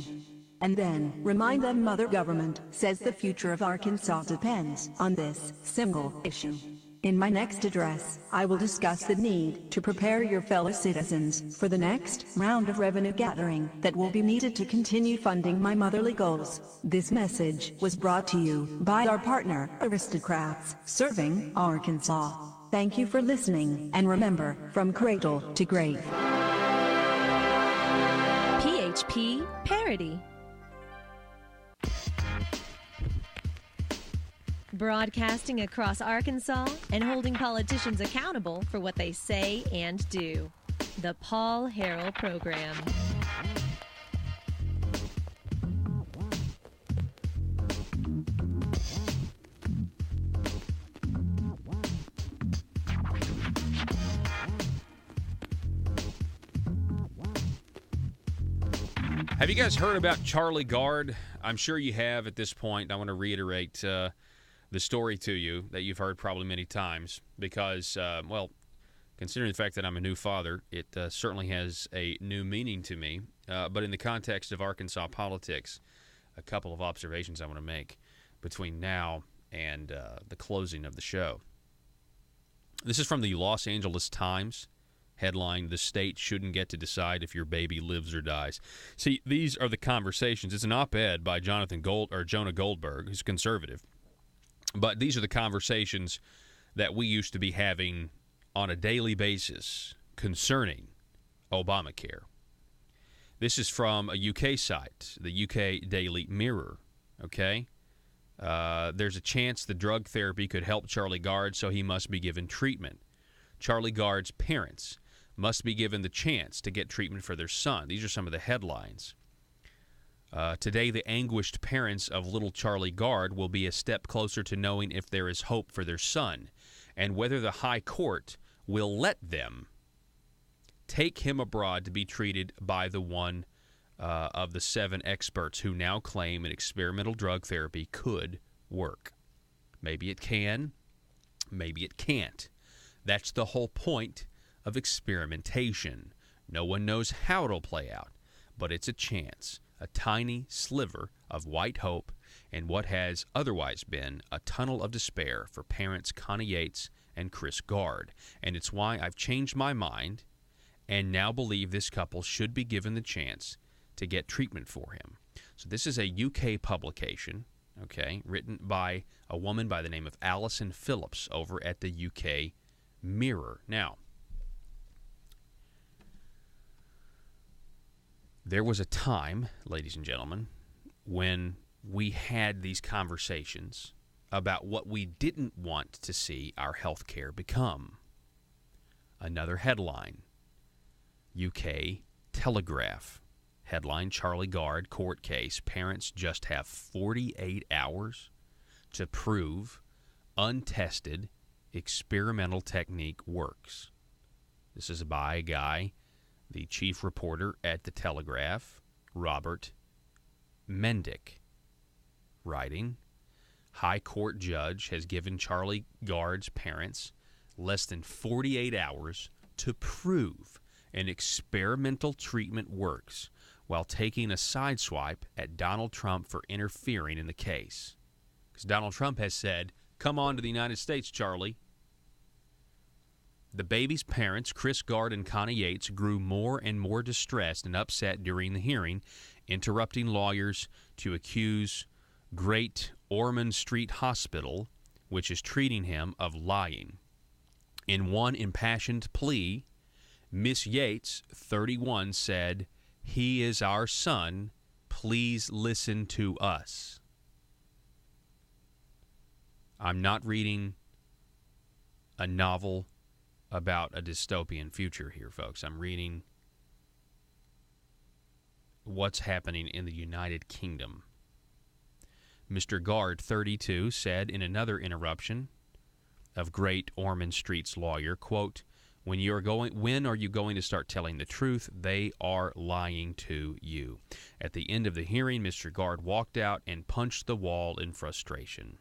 And then remind them Mother Government says the future of Arkansas depends on this single issue. In my next address, I will discuss the need to prepare your fellow citizens for the next round of revenue gathering that will be needed to continue funding my motherly goals. This message was brought to you by our partner, Aristocrats, serving Arkansas. Thank you for listening, and remember, from cradle to grave. PHP Parody. Broadcasting across Arkansas and holding politicians accountable for what they say and do. The Paul Harrell Program. Have you guys heard about Charlie Gard? I'm sure you have at this point. I want to reiterate the story to you that you've heard probably many times because, well, considering the fact that I'm a new father, it certainly has a new meaning to me. But in the context of Arkansas politics, a couple of observations I want to make between now and the closing of the show. This is from the Los Angeles Times. Headline, "The state shouldn't get to decide if your baby lives or dies." See, these are the conversations. It's an op-ed by Jonah Goldberg, who's conservative. But these are the conversations that we used to be having on a daily basis concerning Obamacare. This is from a UK site, the UK Daily Mirror, okay? There's a chance the drug therapy could help Charlie Gard, so he must be given treatment. Charlie Gard's parents must be given the chance to get treatment for their son. These are some of the headlines. Today, the anguished parents of little Charlie Gard will be a step closer to knowing if there is hope for their son and whether the high court will let them take him abroad to be treated by the one of the 7 experts who now claim an experimental drug therapy could work. Maybe it can, maybe it can't. That's the whole point of experimentation. No one knows how it'll play out, but it's a chance, a tiny sliver of white hope in what has otherwise been a tunnel of despair for parents Connie Yates and Chris Gard. And it's why I've changed my mind and now believe this couple should be given the chance to get treatment for him. So this is a UK publication, okay, written by a woman by the name of Alison Phillips over at the UK Mirror. Now, there was a time, ladies and gentlemen, when we had these conversations about what we didn't want to see our health care become. Another headline, UK Telegraph. Headline, Charlie Gard court case. Parents just have 48 hours to prove untested experimental technique works. This is by a guy, the chief reporter at the Telegraph, Robert Mendick, writing, High Court judge has given Charlie Gard's parents less than 48 hours to prove an experimental treatment works while taking a sideswipe at Donald Trump for interfering in the case. Because Donald Trump has said, come on to the United States, Charlie. The baby's parents, Chris Gard and Connie Yates, grew more and more distressed and upset during the hearing, interrupting lawyers to accuse Great Ormond Street Hospital, which is treating him, of lying. In one impassioned plea, Miss Yates, 31, said, "He is our son. Please listen to us." I'm not reading a novel about a dystopian future here, folks. I'm reading what's happening in the United Kingdom. Mr. Gard, 32, said in another interruption of Great Ormond Street's lawyer, quote, when are you going to start telling the truth? They are lying to you. At the end of the hearing, Mr. Gard walked out and punched the wall in frustration.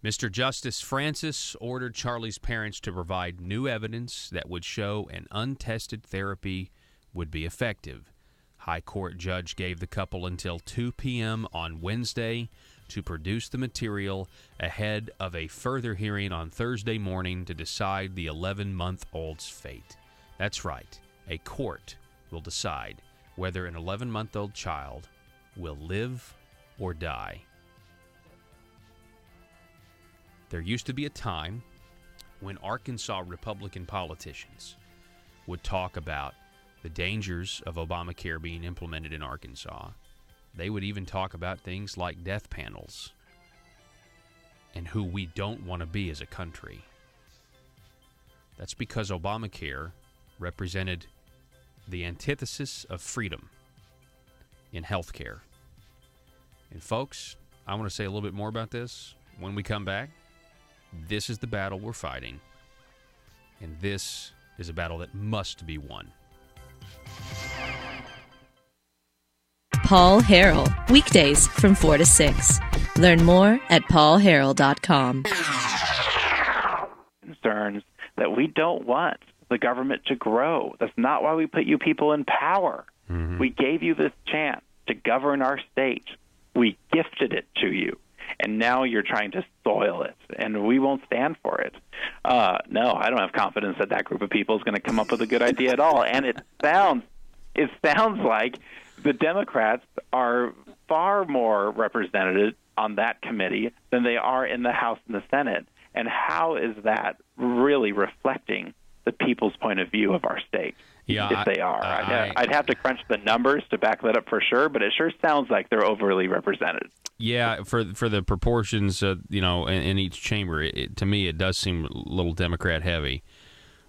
Mr. Justice Francis ordered Charlie's parents to provide new evidence that would show an untested therapy would be effective. High Court judge gave the couple until 2 p.m. on Wednesday to produce the material ahead of a further hearing on Thursday morning to decide the 11-month-old's fate. That's right. A court will decide whether an 11-month-old child will live or die. There used to be a time when Arkansas Republican politicians would talk about the dangers of Obamacare being implemented in Arkansas. They would even talk about things like death panels and who we don't want to be as a country. That's because Obamacare represented the antithesis of freedom in health care. And folks, I want to say a little bit more about this when we come back. This is the battle we're fighting, and this is a battle that must be won. Paul Harrell, weekdays from 4 to 6. Learn more at paulharrell.com. Concerns that we don't want the government to grow. That's not why we put you people in power. Mm-hmm. We gave you this chance to govern our state. We gifted it to you. And now you're trying to soil it, and we won't stand for it. No, I don't have confidence that that group of people is going to come up with a good idea at all. And it sounds like the Democrats are far more represented on that committee than they are in the House and the Senate. And how is that really reflecting the people's point of view of our state? Yeah, if they are. I'd have to crunch the numbers to back that up for sure, but it sure sounds like they're overly represented. Yeah, for the proportions, in each chamber, to me it does seem a little Democrat heavy,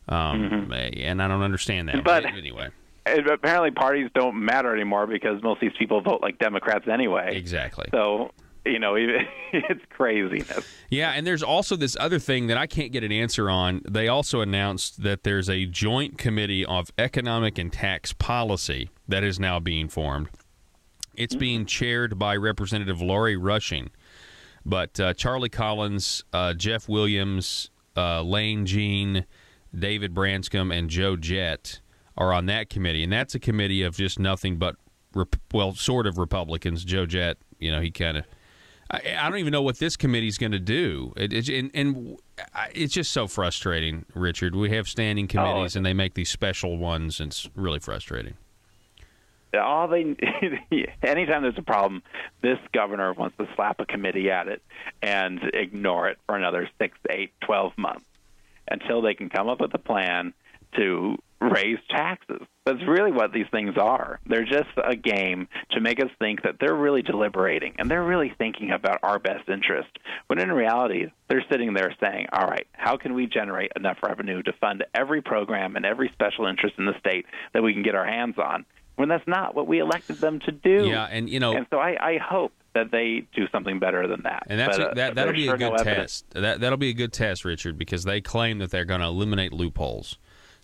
and I don't understand that. But anyway, apparently parties don't matter anymore because most of these people vote like Democrats anyway. Exactly. So, it's craziness. Yeah, and there's also this other thing that I can't get an answer on. They also announced that there's a joint committee of economic and tax policy that is now being formed. It's being chaired by Representative Lori Rushing. But Charlie Collins, Jeff Williams, Lane Jean, David Branscombe, and Joe Jett are on that committee. And that's a committee of just nothing but, sort of Republicans. Joe Jett, he kind of... I don't even know what this committee's going to do. It's just so frustrating, Richard. We have standing committees, and they make these special ones, and it's really frustrating. Anytime there's a problem, this governor wants to slap a committee at it and ignore it for another 6, 8, 12 months until they can come up with a plan to raise taxes. That's really what these things are. They're just a game to make us think that they're really deliberating and they're really thinking about our best interest, when in reality, they're sitting there saying, all right, how can we generate enough revenue to fund every program and every special interest in the state that we can get our hands on, when that's not what we elected them to do. Yeah, and so I hope that they do something better than that. And that'll be a good test. That'll be a good test, Richard, because they claim that they're going to eliminate loopholes.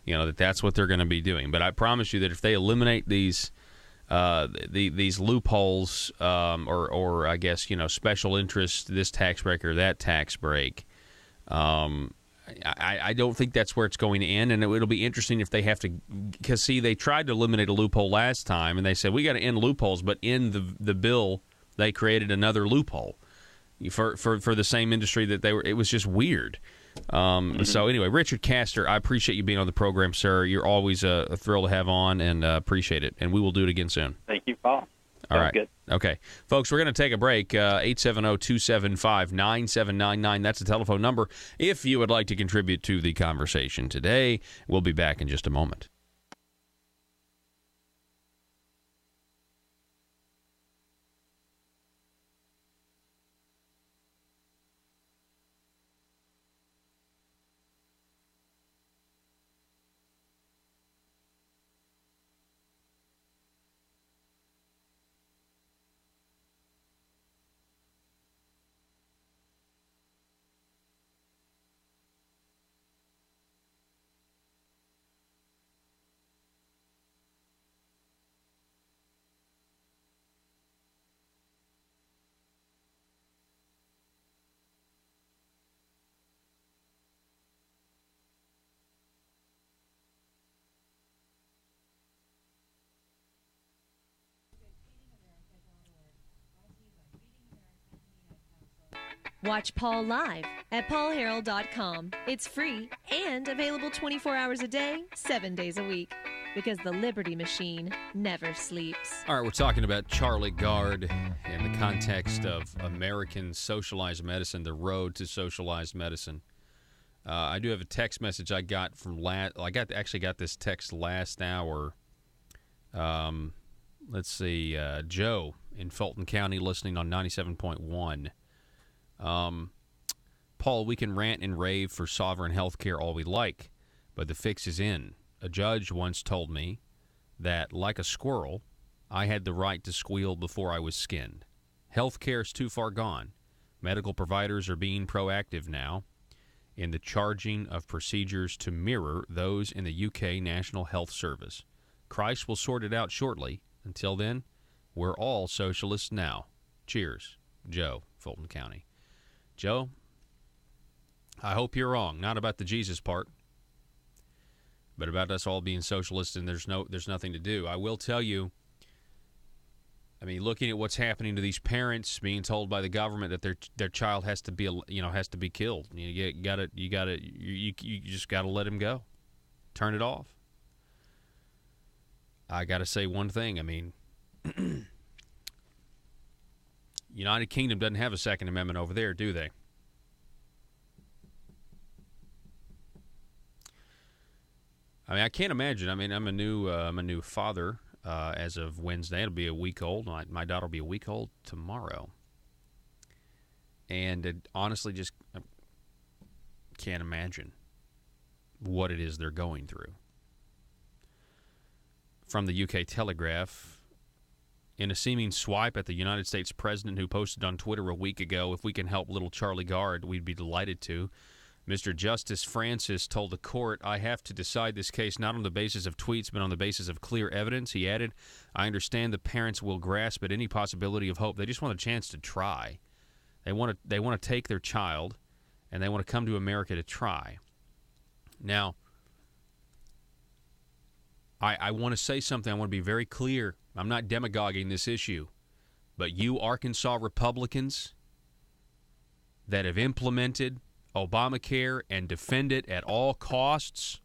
That's what they're going to be doing. But I promise you that if they eliminate these loopholes, or I guess special interest, this tax break or that tax break, I don't think that's where it's going to end. And it'll be interesting if they have to, because they tried to eliminate a loophole last time, and they said we got to end loopholes, but in the bill they created another loophole for the same industry that they were. It was just weird. So anyway, Richard Castor, I appreciate you being on the program, sir. You're always a thrill to have on, and appreciate it. And we will do it again soon. Thank you, Paul. All right. Good. Okay. Folks, we're going to take a break. 870-275-9799. That's the telephone number if you would like to contribute to the conversation today. We'll be back in just a moment. Watch Paul live at paulharrell.com. It's free and available 24 hours a day, 7 days a week, because the Liberty Machine never sleeps. All right, we're talking about Charlie Gard in the context of American socialized medicine, the road to socialized medicine. I do have a text message I got from actually got this text last hour. Let's see, Joe in Fulton County listening on 97.1. Paul, we can rant and rave for sovereign health care all we like, but the fix is in. A judge once told me that, like a squirrel, I had the right to squeal before I was skinned. Health care's too far gone. Medical providers are being proactive now in the charging of procedures to mirror those in the UK National Health Service. Christ will sort it out shortly. Until then, we're all socialists now. Cheers. Joe, Fulton County. Joe, I hope you're wrong. Not about the Jesus part, but about us all being socialists and there's nothing to do. I will tell you, I mean, looking at what's happening to these parents being told by the government that their child has to be killed. You just got to let him go. Turn it off. I got to say one thing. I mean, United Kingdom doesn't have a Second Amendment over there, do they? I mean, I can't imagine. I mean, I'm a new father as of Wednesday. It'll be a week old. My daughter will be a week old tomorrow, and it honestly just can't imagine what it is they're going through. from the UK Telegraph. In a seeming swipe at the United States president, who posted on Twitter a week ago, "If we can help little Charlie Gard, we'd be delighted to," Mr. Justice Francis told the court, "I have to decide this case not on the basis of tweets, but on the basis of clear evidence." He added, "I understand the parents will grasp at any possibility of hope. They just want a chance to try. They want to take their child, and they want to come to America to try." Now, I want to say something. I want to be very clear. I'm not demagoguing this issue, but you Arkansas Republicans that have implemented Obamacare and defend it at all costs,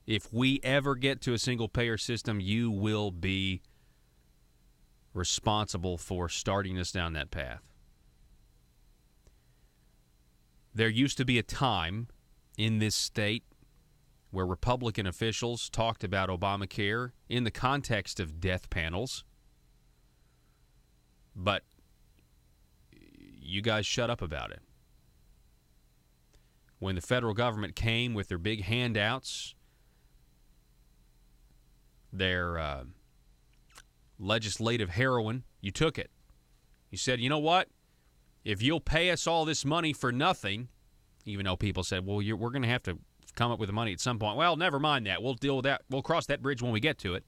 if we ever get to a single-payer system, you will be responsible for starting us down that path. There used to be a time in this state where Republican officials talked about Obamacare in the context of death panels, but you guys shut up about it. When the federal government came with their big handouts, their legislative heroin, you took it. You said, "You know what? If you'll pay us all this money for nothing," even though people said, "Well, we're going to have to come up with the money at some point." Well, never mind that. We'll deal with that. We'll cross that bridge when we get to it.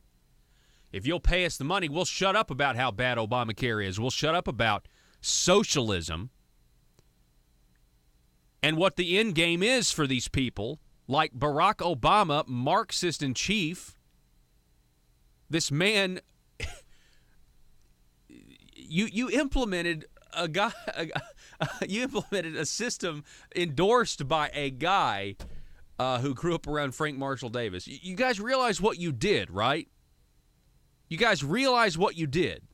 If you'll pay us the money, we'll shut up about how bad Obamacare is. We'll shut up about socialism and what the end game is for these people, like Barack Obama, Marxist in chief. This man, you implemented you implemented a system endorsed by a guy who grew up around Frank Marshall Davis. You guys realize what you did, right? You guys realize what you did.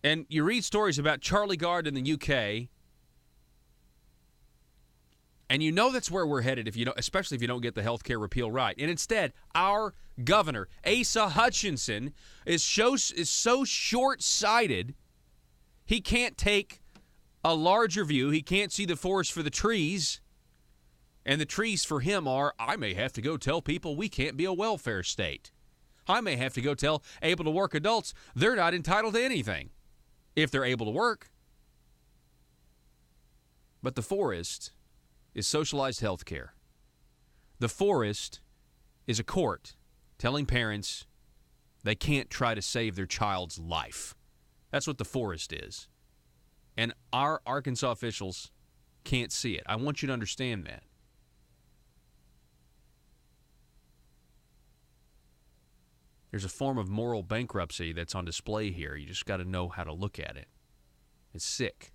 And you read stories about Charlie Gard in the UK, and you know that's where we're headed, especially if you don't get the health care repeal right. And instead, our governor, Asa Hutchinson, is so short-sighted, he can't take a larger view. He can't see the forest for the trees. And the trees for him are, I may have to go tell people we can't be a welfare state. I may have to go tell able-to-work adults they're not entitled to anything if they're able to work. But the forest is socialized health care. The forest is a court telling parents they can't try to save their child's life. That's what the forest is. And our Arkansas officials can't see it. I want you to understand that. There's a form of moral bankruptcy that's on display here. You just got to know how to look at it. It's sick.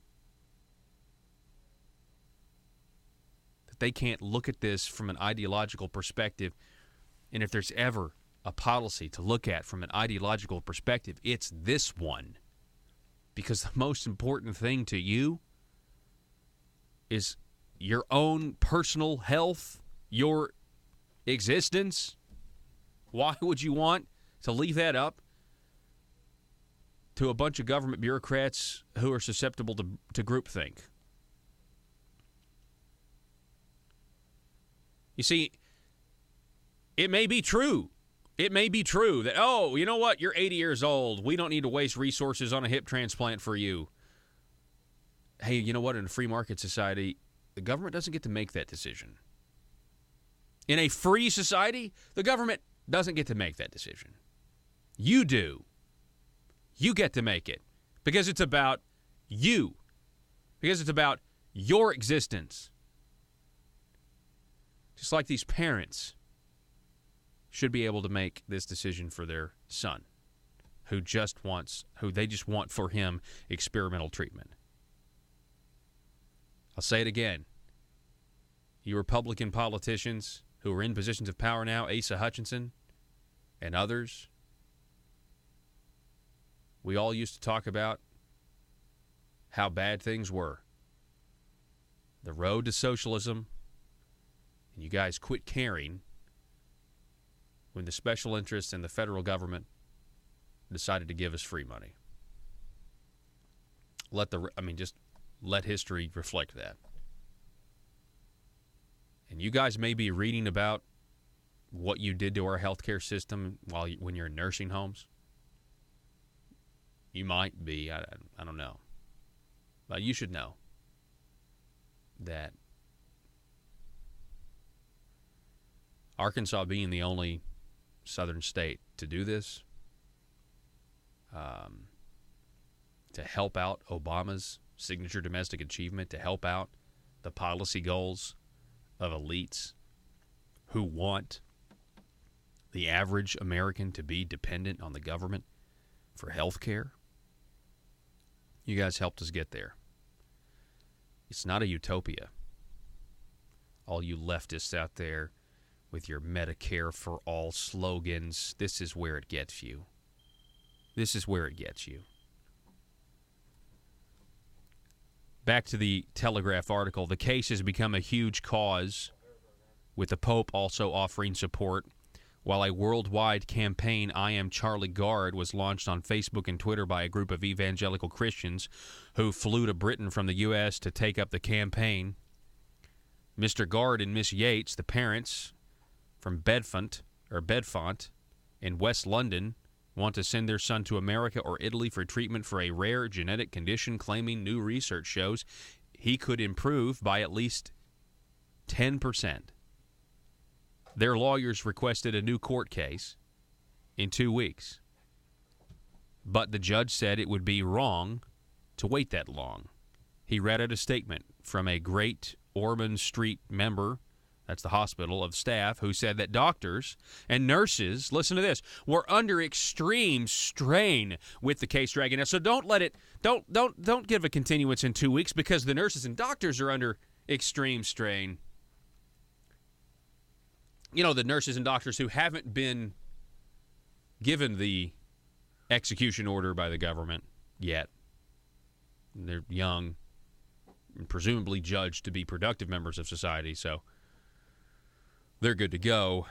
That they can't look at this from an ideological perspective. And if there's ever a policy to look at from an ideological perspective, it's this one. Because the most important thing to you is your own personal health, your existence. Why would you want to leave that up to a bunch of government bureaucrats who are susceptible to groupthink? You see, it may be true. It may be true that, oh, you know what? You're 80 years old. We don't need to waste resources on a hip transplant for you. Hey, you know what? In a free market society, the government doesn't get to make that decision. In a free society, the government doesn't get to make that decision. You do. You get to make it because it's about you, because it's about your existence. Just like these parents should be able to make this decision for their son who they just want for him experimental treatment. I'll say it again. You Republican politicians who are in positions of power now, Asa Hutchinson and others, we all used to talk about how bad things were. The road to socialism, and you guys quit caring when the special interests and the federal government decided to give us free money. Just let history reflect that. And you guys may be reading about what you did to our healthcare system when you're in nursing homes. You might be. I don't know. But you should know that Arkansas, being the only southern state to do this, to help out Obama's signature domestic achievement, to help out the policy goals of elites who want the average American to be dependent on the government for health care. You guys helped us get there. It's not a utopia. All you leftists out there with your Medicare for all slogans, this is where it gets you. This is where it gets you. Back to the Telegraph article. The case has become a huge cause, with the Pope also offering support, while a worldwide campaign, I Am Charlie Gard, was launched on Facebook and Twitter by a group of evangelical Christians who flew to Britain from the U.S. to take up the campaign. Mr. Gard and Miss Yates, the parents from Bedfont in West London, want to send their son to America or Italy for treatment for a rare genetic condition, claiming new research shows he could improve by at least 10%. Their lawyers requested a new court case in 2 weeks, but the judge said it would be wrong to wait that long. He read out a statement from a Great Ormond Street member, that's the hospital, of staff, who said that doctors and nurses, listen to this, were under extreme strain with the case dragging out. So don't give a continuance in 2 weeks, because the nurses and doctors are under extreme strain. You know, the nurses and doctors who haven't been given the execution order by the government yet. They're young and presumably judged to be productive members of society, so they're good to go.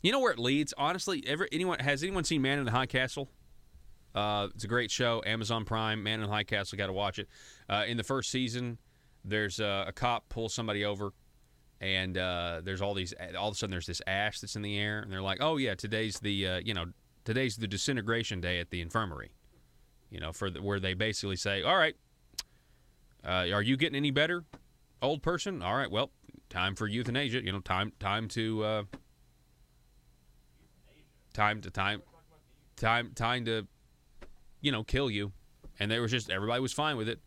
You know where it leads? Honestly, has anyone seen Man in the High Castle? It's a great show. Amazon Prime, Man in the High Castle. Got to watch it. In the first season, there's a cop pulls somebody over, and there's all of a sudden there's this ash that's in the air, and they're like, "Oh yeah, today's the disintegration day at the infirmary." You know, where they basically say, "All right, are you getting any better, old person? All right, well, time for euthanasia. You know, time to kill you." And everybody was fine with it.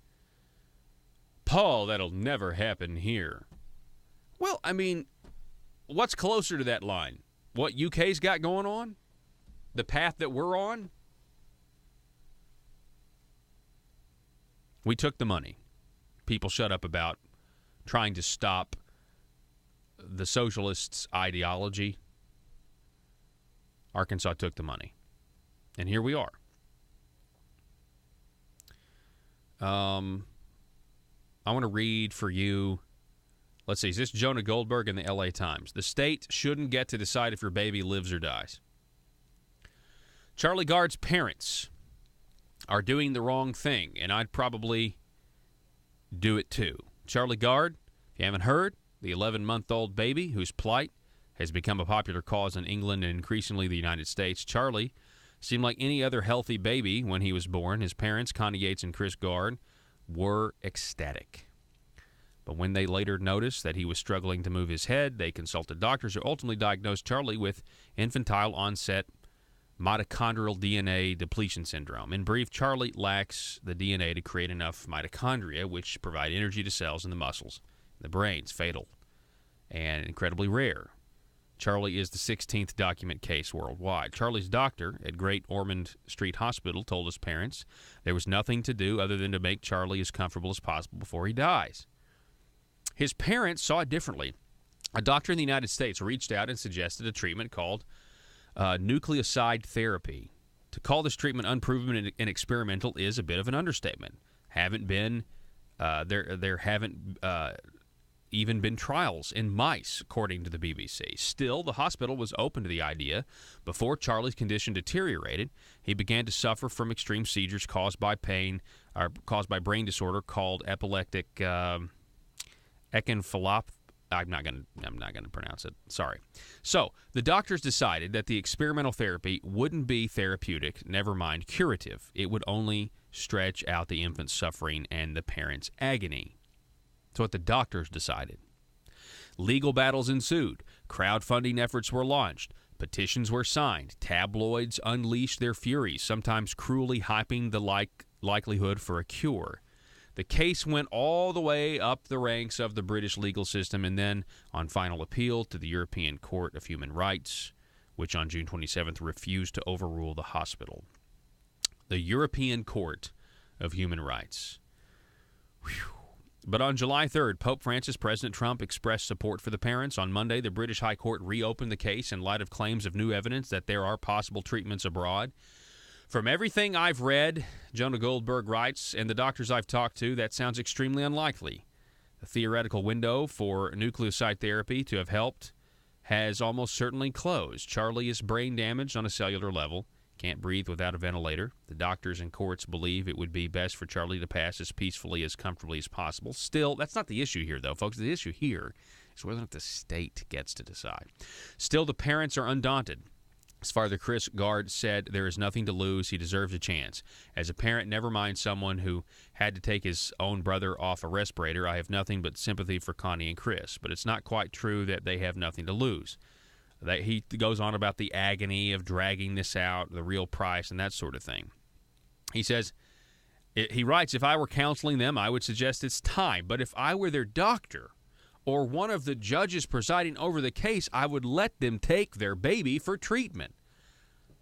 Paul, that'll never happen here. Well, I mean, what's closer to that line? What UK's got going on? The path that we're on? We took the money. People shut up about trying to stop the socialists' ideology. Arkansas took the money. And here we are. I want to read for you. Let's see. Is this Jonah Goldberg in the LA Times? The state shouldn't get to decide if your baby lives or dies. Charlie Gard's parents are doing the wrong thing, and I'd probably do it too. Charlie Gard, if you haven't heard, the 11-month-old baby whose plight has become a popular cause in England and increasingly the United States. Charlie seemed like any other healthy baby when he was born. His parents, Connie Yates and Chris Gard, were ecstatic. But when they later noticed that he was struggling to move his head, they consulted doctors who ultimately diagnosed Charlie with infantile-onset mitochondrial DNA depletion syndrome. In brief, Charlie lacks the DNA to create enough mitochondria, which provide energy to cells in the muscles. The brain's fatal and incredibly rare. Charlie is the 16th document case worldwide. Charlie's doctor at Great Ormond Street Hospital told his parents there was nothing to do other than to make Charlie as comfortable as possible before he dies. His parents saw it differently. A doctor in the United States reached out and suggested a treatment called nucleoside therapy. To call this treatment unproven and experimental is a bit of an understatement. There haven't even been trials in mice, according to the BBC. Still, the hospital was open to the idea. Before Charlie's condition deteriorated, he began to suffer from extreme seizures caused by brain disorder called epileptic I'm not going to pronounce it. Sorry. So, the doctors decided that the experimental therapy wouldn't be therapeutic, never mind curative. It would only stretch out the infant's suffering and the parent's agony. That's what the doctors decided. Legal battles ensued. Crowdfunding efforts were launched. Petitions were signed. Tabloids unleashed their fury, sometimes cruelly hyping the likelihood for a cure. The case went all the way up the ranks of the British legal system and then, on final appeal, to the European Court of Human Rights, which on June 27th refused to overrule the hospital. The European Court of Human Rights. Whew. But on July 3rd, Pope Francis, President Trump expressed support for the parents. On Monday, the British High Court reopened the case in light of claims of new evidence that there are possible treatments abroad. From everything I've read, Jonah Goldberg writes, and the doctors I've talked to, that sounds extremely unlikely. The theoretical window for nucleoside therapy to have helped has almost certainly closed. Charlie is brain damaged on a cellular level, can't breathe without a ventilator. The doctors and courts believe it would be best for Charlie to pass as peacefully, as comfortably as possible. Still, that's not the issue here, though, folks. The issue here is whether or not the state gets to decide. Still, the parents are undaunted. As Father Chris Gard said, there is nothing to lose. He deserves a chance. As a parent, never mind someone who had to take his own brother off a respirator, I have nothing but sympathy for Connie and Chris. But it's not quite true that they have nothing to lose. He goes on about the agony of dragging this out, the real price, and that sort of thing. He says, he writes, if I were counseling them, I would suggest it's time. But if I were their doctor or one of the judges presiding over the case, I would let them take their baby for treatment.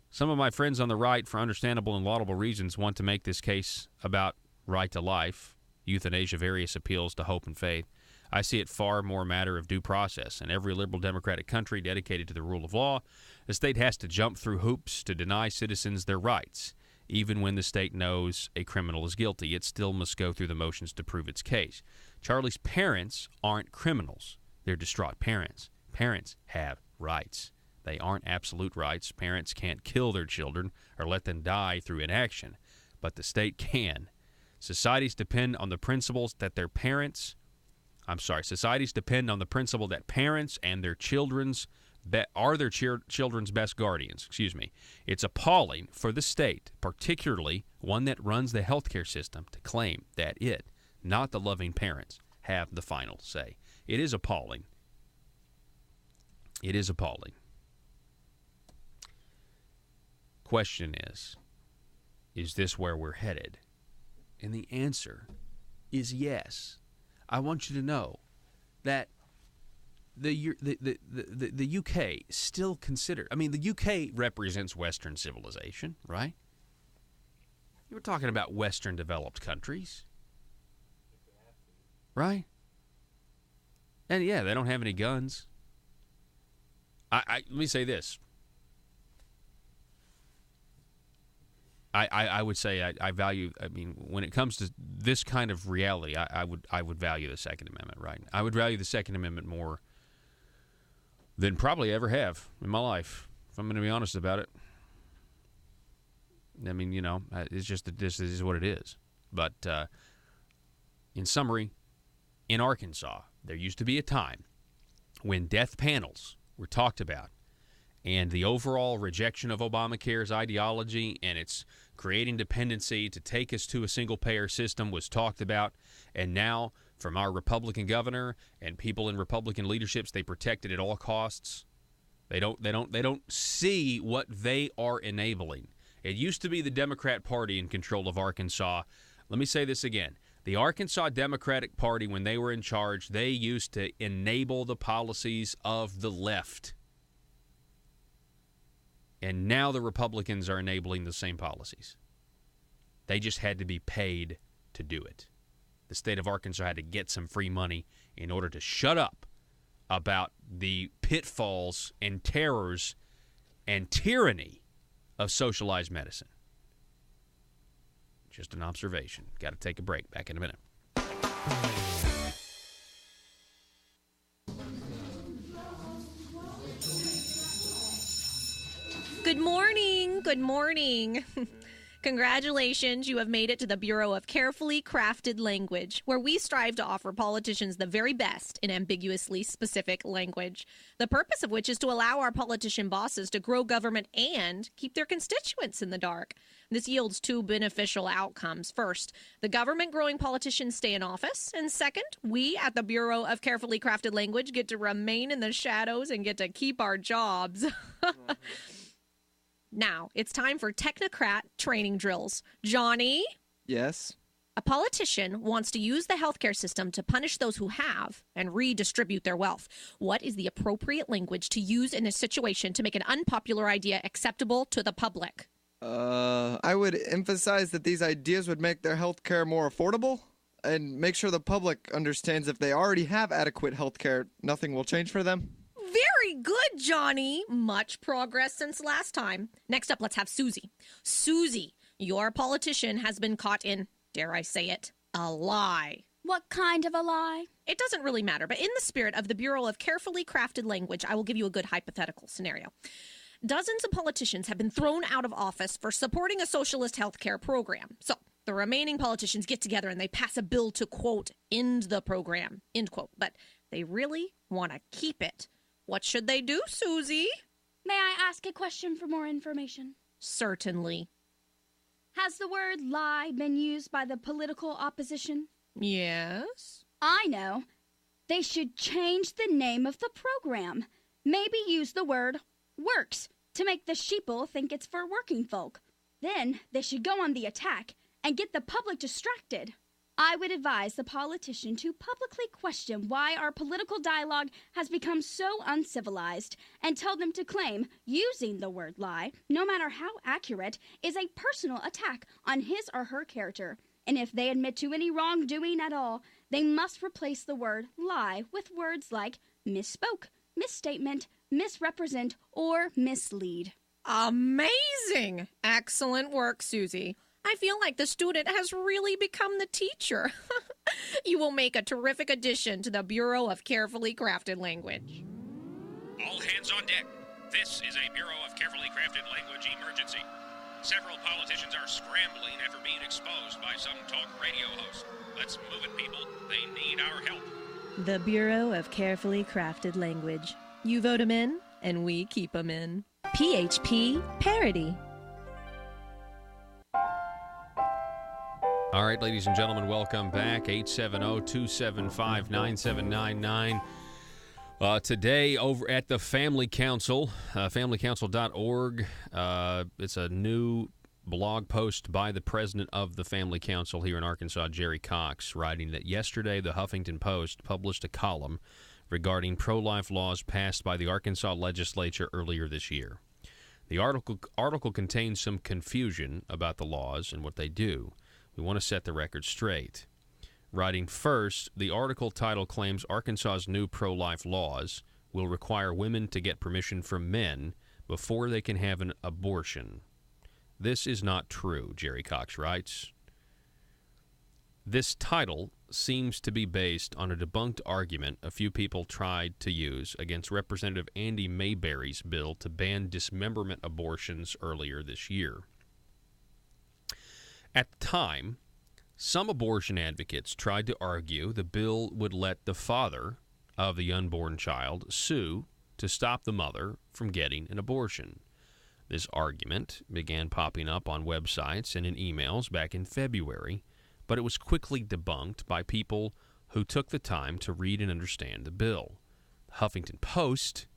Some of my friends on the right, for understandable and laudable reasons, want to make this case about right to life, euthanasia, various appeals to hope and faith. I see it far more a matter of due process. In every liberal democratic country dedicated to the rule of law, the state has to jump through hoops to deny citizens their rights. Even when the state knows a criminal is guilty, it still must go through the motions to prove its case. Charlie's parents aren't criminals. They're distraught parents. Parents have rights. They aren't absolute rights. Parents can't kill their children or let them die through inaction, but the state can. Societies depend on the principle that parents and their children's are their children's best guardians. It's appalling for the state, particularly one that runs the healthcare system, to claim that it, not the loving parents, have the final say. It is appalling. It is appalling. Question is this where we're headed? And the answer is yes. I want you to know that the UK still consider. I mean, the UK represents Western civilization, right? You were talking about Western developed countries, right? And yeah, they don't have any guns. Let me say this. I would say I value. I mean, when it comes to this kind of reality, I would value the Second Amendment, right? I would value the Second Amendment more than probably ever have in my life, if I'm going to be honest about it. I mean, it's just that this is what it is. But in summary, in Arkansas, there used to be a time when death panels were talked about, and the overall rejection of Obamacare's ideology and its creating dependency to take us to a single-payer system was talked about. And now, from our Republican governor and people in Republican leaderships, they protect it at all costs. They don't see what they are enabling. It used to be the Democrat Party in control of Arkansas. Let me say this again. The Arkansas Democratic Party, when they were in charge, they used to enable the policies of the left. And now the Republicans are enabling the same policies. They just had to be paid to do it. The state of Arkansas had to get some free money in order to shut up about the pitfalls and terrors and tyranny of socialized medicine. Just an observation. Got to take a break. Back in a minute. Good morning. Good morning. Congratulations, you have made it to the Bureau of Carefully Crafted Language, where we strive to offer politicians the very best in ambiguously specific language, the purpose of which is to allow our politician bosses to grow government and keep their constituents in the dark. This yields two beneficial outcomes. First, the government-growing politicians stay in office, and second, we at the Bureau of Carefully Crafted Language get to remain in the shadows and get to keep our jobs. Now, it's time for technocrat training drills. Johnny? Yes? A politician wants to use the healthcare system to punish those who have and redistribute their wealth. What is the appropriate language to use in this situation to make an unpopular idea acceptable to the public? I would emphasize that these ideas would make their healthcare more affordable and make sure the public understands if they already have adequate healthcare, nothing will change for them. Very good, Johnny. Much progress since last time. Next up, let's have Susie. Susie, your politician has been caught in, dare I say it, a lie. What kind of a lie? It doesn't really matter, but in the spirit of the Bureau of Carefully Crafted Language, I will give you a good hypothetical scenario. Dozens of politicians have been thrown out of office for supporting a socialist health care program. So the remaining politicians get together and they pass a bill to, quote, end the program, end quote. But they really want to keep it. What should they do, Susie? May I ask a question for more information? Certainly. Has the word lie been used by the political opposition? Yes. I know. They should change the name of the program. Maybe use the word works to make the sheeple think it's for working folk. Then they should go on the attack and get the public distracted. I would advise the politician to publicly question why our political dialogue has become so uncivilized and tell them to claim using the word lie, no matter how accurate, is a personal attack on his or her character. And if they admit to any wrongdoing at all, they must replace the word lie with words like misspoke, misstatement, misrepresent, or mislead. Amazing! Excellent work, Susie. I feel like the student has really become the teacher. You will make a terrific addition to the Bureau of Carefully Crafted Language. All hands on deck. This is a Bureau of Carefully Crafted Language emergency. Several politicians are scrambling after being exposed by some talk radio host. Let's move it, people. They need our help. The Bureau of Carefully Crafted Language. You vote 'em in, and we keep 'em in. PHP Parody. All right, ladies and gentlemen, welcome back. 870-275-9799. Today, over at the Family Council, familycouncil.org, it's a new blog post by the president of the Family Council here in Arkansas, Jerry Cox, writing that yesterday the Huffington Post published a column regarding pro-life laws passed by the Arkansas legislature earlier this year. The article contains some confusion about the laws and what they do. We want to set the record straight. Writing first, the article title claims Arkansas's new pro-life laws will require women to get permission from men before they can have an abortion. This is not true, Jerry Cox writes. This title seems to be based on a debunked argument a few people tried to use against Representative Andy Mayberry's bill to ban dismemberment abortions earlier this year. At the time, some abortion advocates tried to argue the bill would let the father of the unborn child sue to stop the mother from getting an abortion. This argument began popping up on websites and in emails back in February, but it was quickly debunked by people who took the time to read and understand the bill. The Huffington Post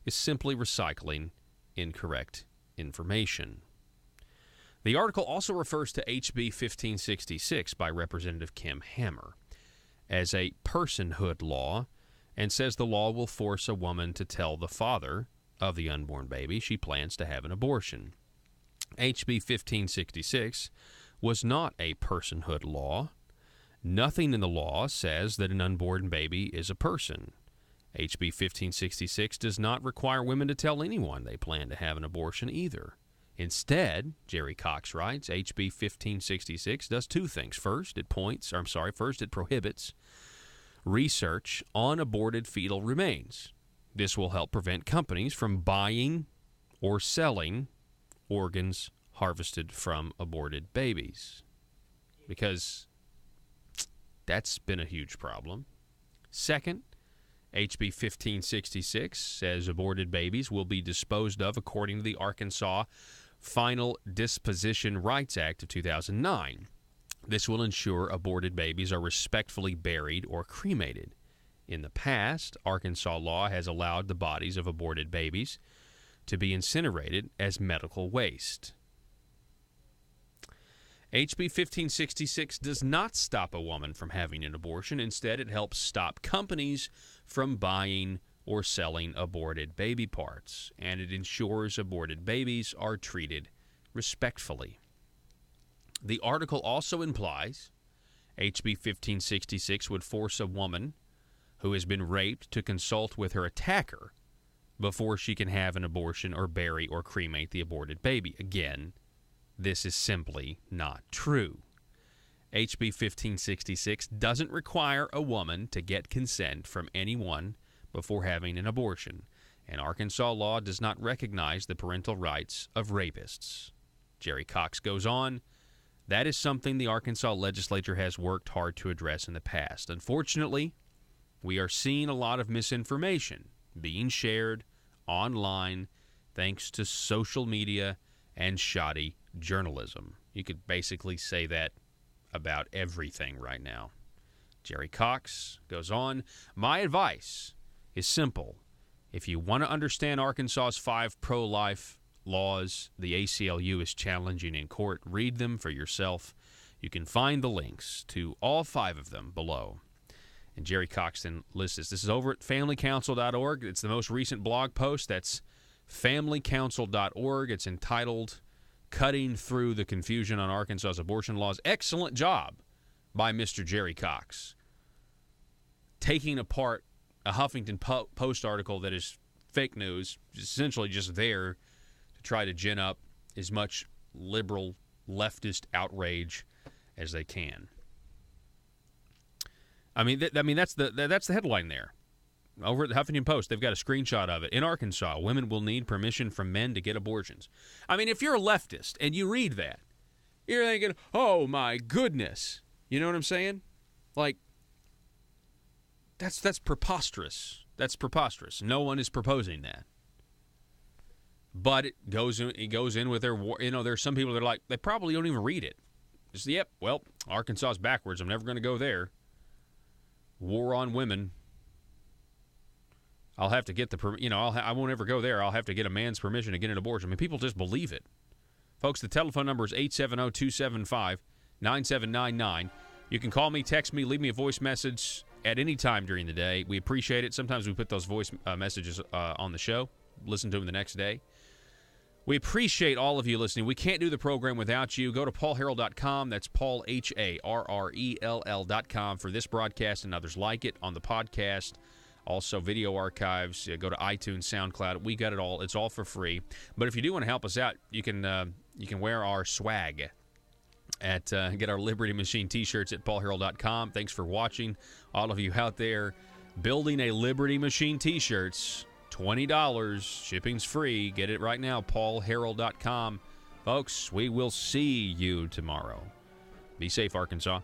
is simply recycling incorrect information. The article also refers to HB 1566 by Representative Kim Hammer as a personhood law and says the law will force a woman to tell the father of the unborn baby she plans to have an abortion. HB 1566 was not a personhood law. Nothing in the law says that an unborn baby is a person. HB 1566 does not require women to tell anyone they plan to have an abortion either. Instead, Jerry Cox writes, HB 1566 does two things. First, it prohibits research on aborted fetal remains. This will help prevent companies from buying or selling organs harvested from aborted babies, because that's been a huge problem. Second, HB 1566 says aborted babies will be disposed of according to the Arkansas Final Disposition Rights Act of 2009. This will ensure aborted babies are respectfully buried or cremated. In the past, Arkansas law has allowed the bodies of aborted babies to be incinerated as medical waste. HB 1566 does not stop a woman from having an abortion. Instead, it helps stop companies from buying or selling aborted baby parts, and it ensures aborted babies are treated respectfully. The article also implies HB 1566 would force a woman who has been raped to consult with her attacker before she can have an abortion or bury or cremate the aborted baby. Again, this is simply not true. HB 1566 doesn't require a woman to get consent from anyone before having an abortion, and Arkansas law does not recognize the parental rights of rapists. Jerry Cox goes on, that is something the Arkansas legislature has worked hard to address in the past. Unfortunately, we are seeing a lot of misinformation being shared online thanks to social media and shoddy journalism. You could basically say that about everything right now. Jerry Cox goes on, my advice is simple. If you want to understand Arkansas's 5 pro-life laws the ACLU is challenging in court, read them for yourself. You can find the links to all 5 of them below. And Jerry Cox then lists this. This is over at familycouncil.org. It's the most recent blog post. That's familycouncil.org. It's entitled Cutting Through the Confusion on Arkansas's Abortion Laws. Excellent job by Mr. Jerry Cox, taking apart a Huffington Post article that is fake news, essentially just there to try to gin up as much liberal leftist outrage as they can. I mean, that's the headline there. Over at the Huffington Post, they've got a screenshot of it. In Arkansas, women will need permission from men to get abortions. I mean, if you're a leftist and you read that, you're thinking, oh my goodness. You know what I'm saying? Like, that's preposterous. That's preposterous. No one is proposing that. But it goes in with their, there's some people that are like, they probably don't even read it. Just, yep, well, Arkansas's backwards. I'm never going to go there. War on women. I'll have to get I won't ever go there. I'll have to get a man's permission to get an abortion. I mean, people just believe it. Folks, the telephone number is 870-275-9799. You can call me, text me, leave me a voice message at any time during the day. We appreciate it. Sometimes we put those voice messages on the show. Listen to them the next day. We appreciate all of you listening. We can't do the program without you. Go to paulharrell.com. That's Paul, HARRELL.com for this broadcast and others like it on the podcast. Also, video archives. Go to iTunes, SoundCloud. We got it all. It's all for free. But if you do want to help us out, you can wear our swag at get our Liberty Machine T-shirts at paulharrell.com. Thanks for watching, all of you out there. Building a Liberty Machine T-shirts, $20. Shipping's free. Get it right now, paulharrell.com. Folks, we will see you tomorrow. Be safe, Arkansas.